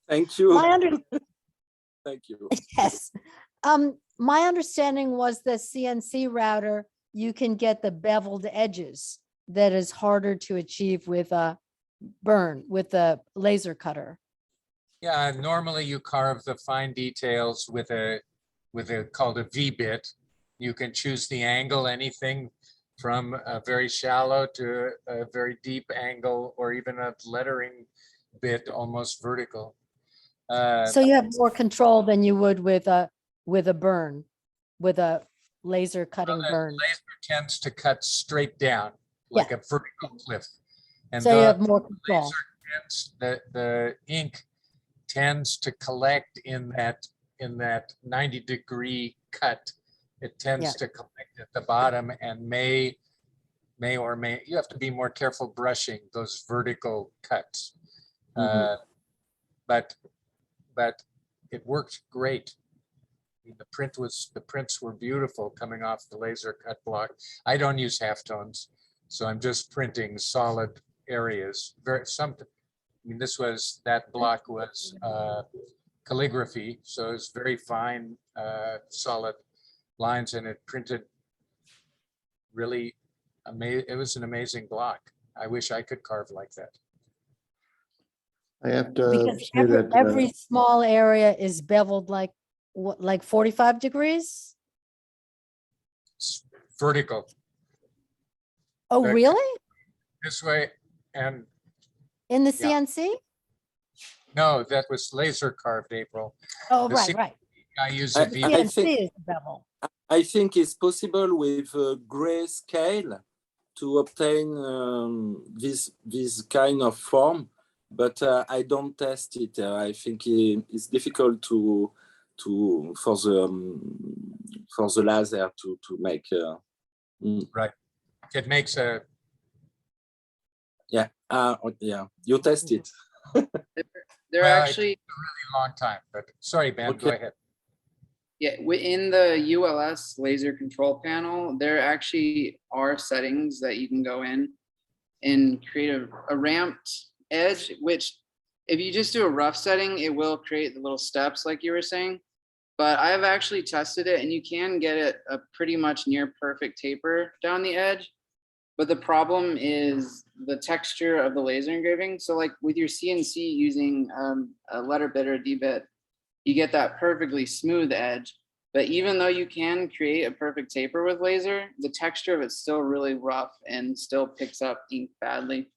S18: Thank you. Thank you.
S2: Yes. My understanding was the CNC router, you can get the beveled edges that is harder to achieve with a with a laser cutter.
S17: Yeah, normally you carve the fine details with a called a V-bit. You can choose the angle, anything from a very shallow to a very deep angle, or even a lettering bit, almost vertical.
S2: So you have more control than you would with a burn, with a laser cutting burn.
S17: Laser tends to cut straight down like a vertical cliff. And
S2: so you have more control.
S17: Laser tends, the ink tends to collect in that 90-degree cut. It tends to collect at the bottom and may, you have to be more careful brushing those vertical cuts. But it worked great. The prints were beautiful coming off the laser cut block. I don't use halftones, so I'm just printing solid areas. That block was calligraphy, so it's very fine, solid lines, and it printed really amazing. It was an amazing block. I wish I could carve like that.
S8: I have to
S2: Because
S8: say that
S2: every small area is beveled like what, like 45 degrees?
S17: It's vertical.
S2: Oh, really?
S17: This way, and
S2: in the CNC?
S17: No, that was laser carved, April.
S2: Oh,
S17: The
S2: right.
S17: I use a V.
S2: CNC is the bevel.
S18: I think it's possible with gray scale to obtain this kind of form, but I don't test it. I think it's difficult for the laser to make.
S17: Right. It makes a.
S18: Yeah. Yeah. You test it.
S13: They're actually
S17: a really long time. But sorry, Ben.
S18: Okay.
S17: Go ahead.
S13: Yeah, in the ULS laser control panel, there actually are settings that you can go in and create a ramped edge, which if you just do a rough setting, it will create the little steps like you were saying. But I've actually tested it and you can get it a pretty much near perfect taper down the edge. But the problem is the texture of the laser engraving. So like with your CNC using a letter bit or a D-bit, you get that perfectly smooth edge. But even though you can create a perfect taper with laser, the texture of it's still really rough and still picks up ink badly.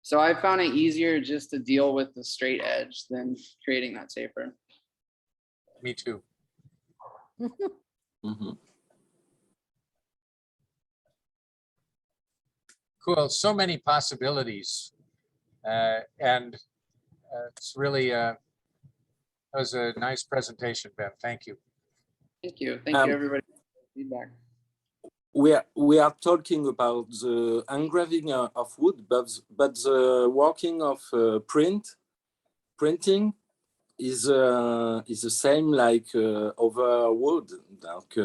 S13: So I found it easier just to deal with the straight edge than creating that taper.
S17: Me too. Cool. So many possibilities. And it's really, that was a nice presentation, Ben. Thank you.
S13: Thank you. Thank you, everybody, for the feedback.
S18: We are talking about the engraving of wood, but the working of printing is the same like over wood. Like,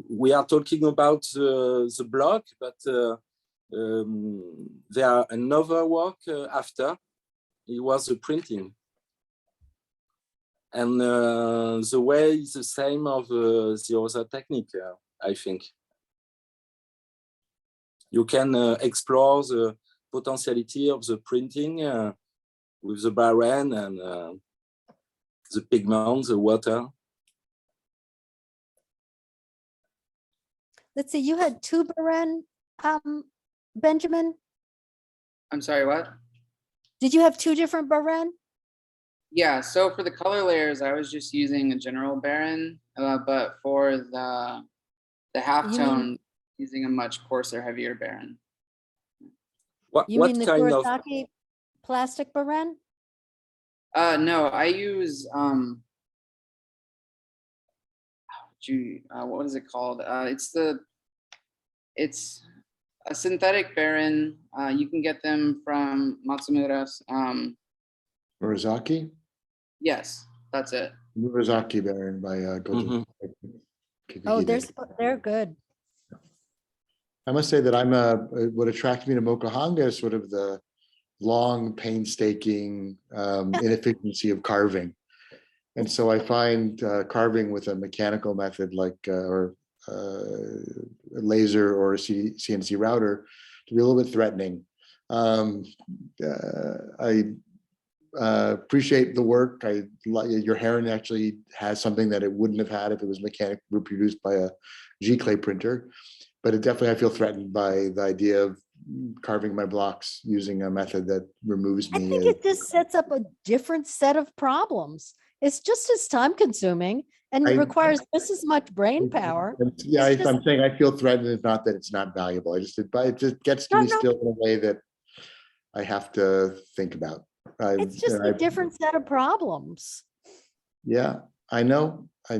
S18: we are talking about the block, but there are another work after. It was the printing. And the way is the same of the other technique, I think. You can explore the potentiality of the printing with the barren and the pigment, the water.
S2: Let's see, you had two Beren, Benjamin?
S13: I'm sorry, what?
S2: Did you have two different Beren?
S13: Yeah, so for the color layers, I was just using a general Baron, but for the halftone, using a much coarser, heavier Baron.
S2: You
S18: what
S2: mean the
S18: kind of
S2: Kurosaki plastic, Beren?
S13: No, I use what is it called? It's a synthetic baron. You can get them from Matsumura's.
S8: Murasaki?
S13: Yes, that's it.
S8: Murasaki Baron by Goto.
S2: Oh, they're good.
S8: I must say that what attracted me to Mokuhanga is sort of the long, painstaking inefficiency of carving. And so I find carving with a mechanical method like or a laser or a CNC router to be a little bit threatening. I appreciate the work. Your heron actually has something that it wouldn't have had if it was mechanically reproduced by a G-clay printer. But it definitely, I feel threatened by the idea of carving my blocks using a method that removes me.
S2: I think it just sets up a different set of problems. It's just as time consuming and requires just as much brain power.
S8: Yeah, I'm saying I feel threatened. It's not that it's not valuable. It just gets to me still in a way that I have to think about.
S2: It's just a different set of problems.
S8: Yeah, I know. I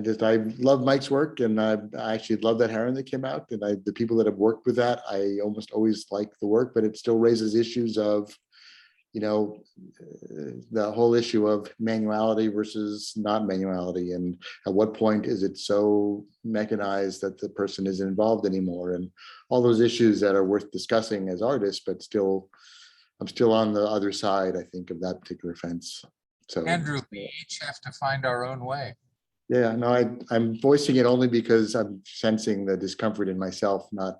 S8: love Mike's work, and I actually love that heron that came out. And the people that have worked with that, I almost always like the work, but it still raises issues of, the whole issue of manuality versus non-manuality, and at what point is it so mechanized that the person isn't involved anymore, and all those issues that are worth discussing as artists, but still, I'm still on the other side, I think, of that particular fence. So
S17: Andrew, we each have to find our own way.
S8: Yeah, no, I'm voicing it only because I'm sensing the discomfort in myself, not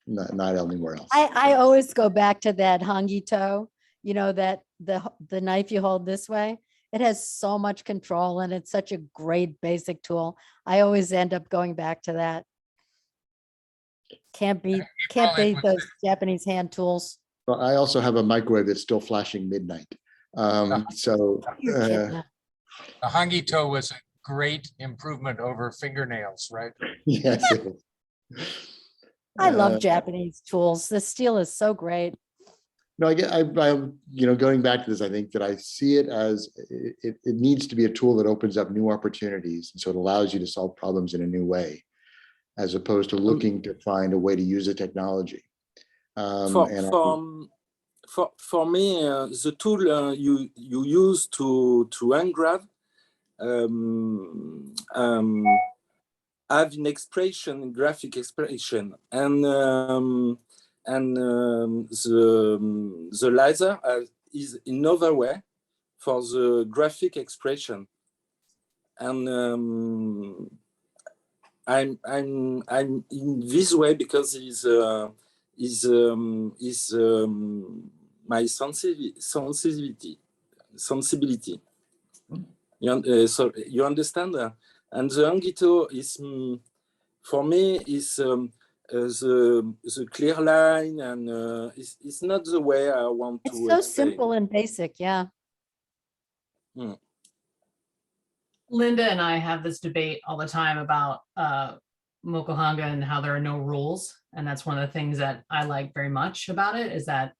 S8: anywhere else.
S2: I always go back to that hangito, that the knife you hold this way. It has so much control and it's such a great basic tool. I always end up going back to that. Can't beat those Japanese hand tools.
S8: Well, I also have a microwave that's still flashing midnight.
S17: The hangito was a great improvement over fingernails, right?
S8: Yes, it is.
S2: I love Japanese tools. The steel is so great.
S8: No, going back to this, I think that I see it as it needs to be a tool that opens up new opportunities. And so it allows you to solve problems in a new way, as opposed to looking to find a way to use the technology.
S18: For me, the tool you use to engrave have an expression, graphic expression, and the laser is another way for the graphic expression, and I'm in this way because my sensibility. So you understand? And the hangito is, for me, is the clear line, and it's not the way I want to
S2: It's so
S18: explain.
S2: simple and basic, yeah.
S14: Linda and I have this debate all the time about Mokuhanga and how there are no rules. And that's one of the things that I like very much about it, is that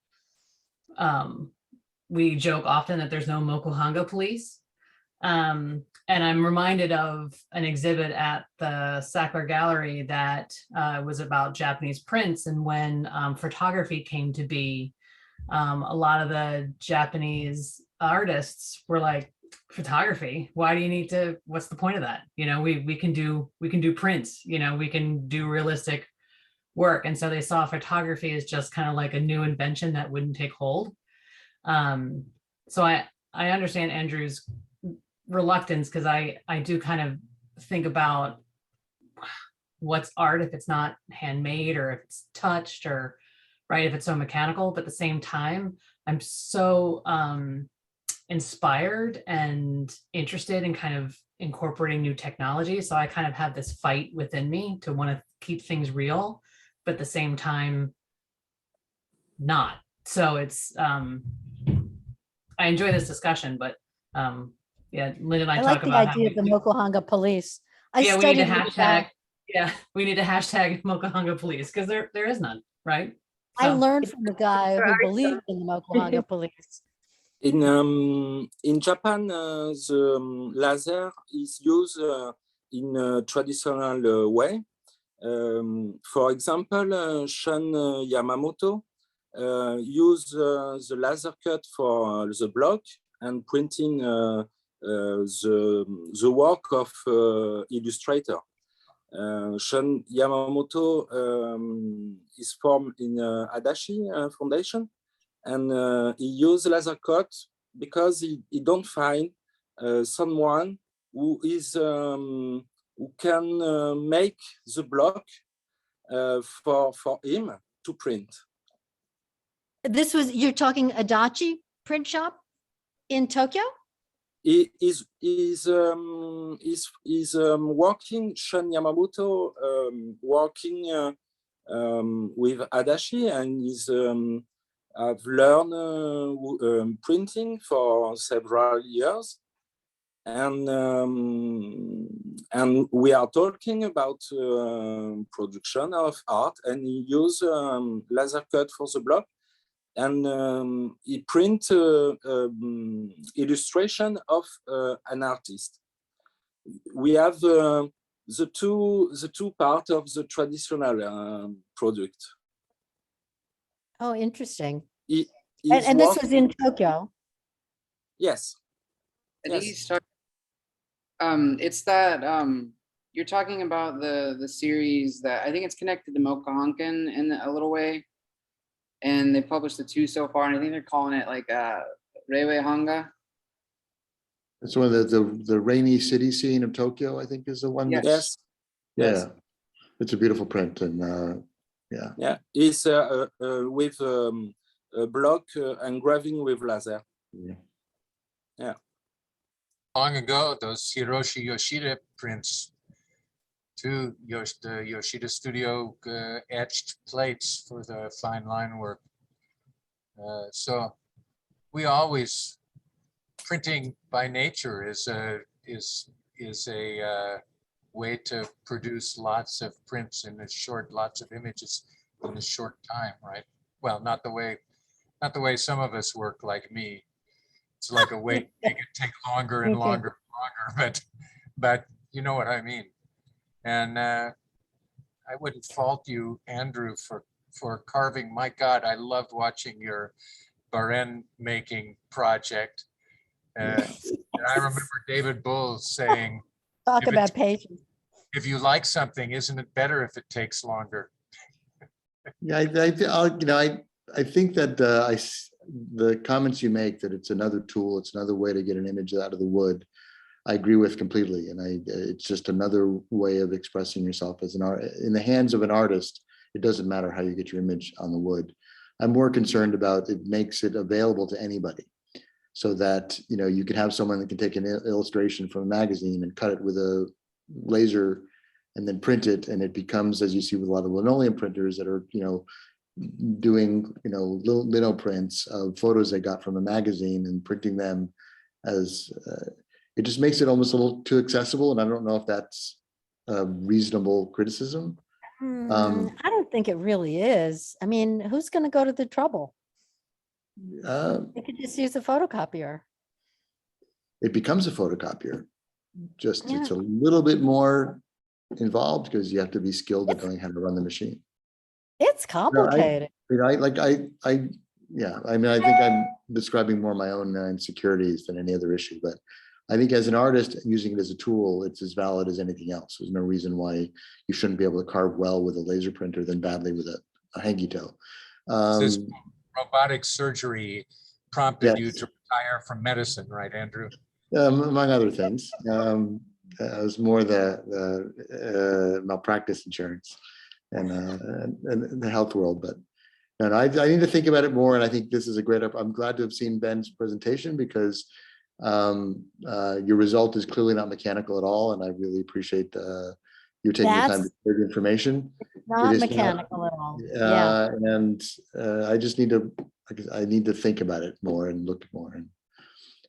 S14: we joke often that there's no Mokuhanga police. And I'm reminded of an exhibit at the Sackler Gallery that was about Japanese prints. And when photography came to be, a lot of the Japanese artists were like, photography, why do you need to, what's the point of that? We can do prints, we can do realistic work. And so they saw photography as just kind of like a new invention that wouldn't take hold. So I understand Andrew's reluctance, because I do kind of think about what's art if it's not handmade, or if it's touched, or if it's so mechanical. But at the same time, I'm so inspired and interested in kind of incorporating new technology. So I kind of have this fight within me to want to keep things real, but at the same time not. So it's I enjoy this discussion, but yeah, Linda and I
S2: like
S14: talk
S2: the
S14: about
S2: idea of the Mokuhanga police.
S14: we need to hashtag. Yeah, we need to hashtag Mokuhanga police, because there is none, right?
S2: I
S14: So-
S2: learned from a guy who believed in the Mokuhanga police.
S18: In Japan, the laser is used in a traditional way. For example, Shun Yamamoto used the laser cut for the block and printing the work of illustrator. Shun Yamamoto is formed in Adachi Foundation, and he used laser cut because he don't find someone who is who can make the block for him to print.
S2: This was, you're talking Adachi print shop in Tokyo?
S18: He is working, Shun Yamamoto, working with Adachi, and is I've learned printing for several years, and we are talking about production of art, and he use laser cut for the block, and he print illustration of an artist. We have the two part of the traditional product.
S2: Oh, interesting.
S18: He
S2: And this was in Tokyo.
S18: Yes.
S13: I think he's talking, it's that you're talking about the series that I think it's connected to Mokuhankan in a little way, and they published the two so far, and I think they're calling it like Reiwei Hanga.
S8: It's one of the rainy city scene of Tokyo, I think, is the one.
S18: Yes.
S8: That's,
S18: Yes.
S8: yeah, it's a beautiful print, and yeah.
S18: Yeah, it's with a block engraving with laser. Yeah.
S17: Long ago, those Hiroshi Yoshida prints, the Yoshida Studio etched plates for the fine line work. So we always, printing by nature is a way to produce lots of prints in lots of images in a short time, right? Well, not the way some of us work, like me. It's like a way to make it take longer and longer and longer, but you know what I mean. And I wouldn't fault you, Andrew, for carving. My God, I loved watching your Baren making project. And I remember David Bull saying,
S2: Talk about patience.
S17: if you like something, isn't it better if it takes longer?
S8: Yeah, I think that the comments you make, that it's another tool, it's another way to get an image out of the wood, I agree with completely. And it's just another way of expressing yourself as an art. In the hands of an artist, it doesn't matter how you get your image on the wood. I'm more concerned about it makes it available to anybody, so that you can have someone that can take an illustration from a magazine and cut it with a laser and then print it, and it becomes, as you see with a lot of linoleum printers that are doing lino prints of photos they got from a magazine and printing them as it just makes it almost a little too accessible. And I don't know if that's a reasonable criticism.
S2: I don't think it really is. I mean, who's going to go to the trouble? You could just use a photocopier.
S8: It becomes a photocopier. Just it's a little bit more involved because you have to be skilled at knowing how to run the machine.
S2: It's complicated.
S8: I mean, I think I'm describing more my own insecurities than any other issue, but I think as an artist, using it as a tool, it's as valid as anything else. There's no reason why you shouldn't be able to carve well with a laser printer than badly with a Hangito.
S17: This robotic surgery prompted you to retire from medicine, right, Andrew?
S8: Among other things. It was more the malpractice insurance and the health world, but I need to think about it more. And I think this is a great, I'm glad to have seen Ben's presentation, because your result is clearly not mechanical at all. And I really appreciate you taking the time to share the information.
S2: Not mechanical at all.
S8: And I just need to think about it more and look more.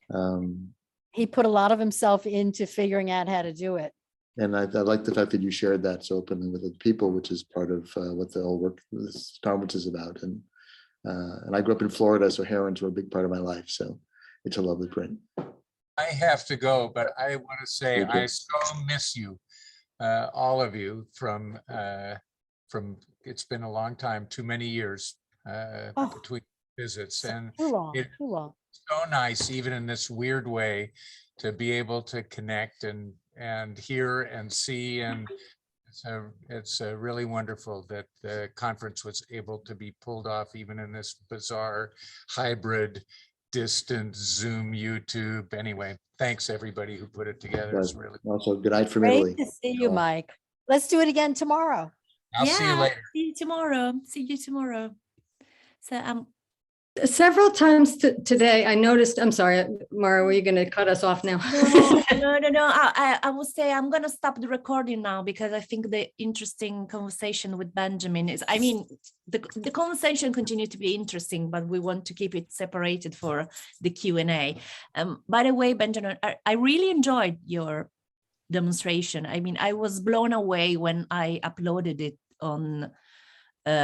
S8: And
S2: he put a lot of himself into figuring out how to do it.
S8: And I like the fact that you shared that so openly with other people, which is part of what the whole work this conference is about. And I grew up in Florida, so herons were a big part of my life. So it's a lovely print.
S17: I have to go, but I want to say
S8: Okay.
S17: I so miss you, all of you, from it's been a long time, too many years between visits, and
S2: Too long,
S17: it's
S2: too long.
S17: so nice, even in this weird way, to be able to connect and hear and see, and it's really wonderful that the conference was able to be pulled off even in this bizarre hybrid distant Zoom, YouTube. Anyway, thanks everybody who put it together. It's really
S8: Also, good night from
S2: Great
S8: Italy.
S2: to see you, Mike. Let's do it again tomorrow.
S17: I'll see you later.
S15: See you tomorrow. See you tomorrow. So
S19: Several times today, I noticed, I'm sorry, Mara, were you going to cut us off now?
S15: No. I will say I'm going to stop the recording now because I think the interesting conversation with Benjamin is, I mean, the conversation continues to be interesting, but we want to keep it separated for the Q&A. By the way, Benjamin, I really enjoyed your demonstration. I mean, I was blown away when I uploaded it on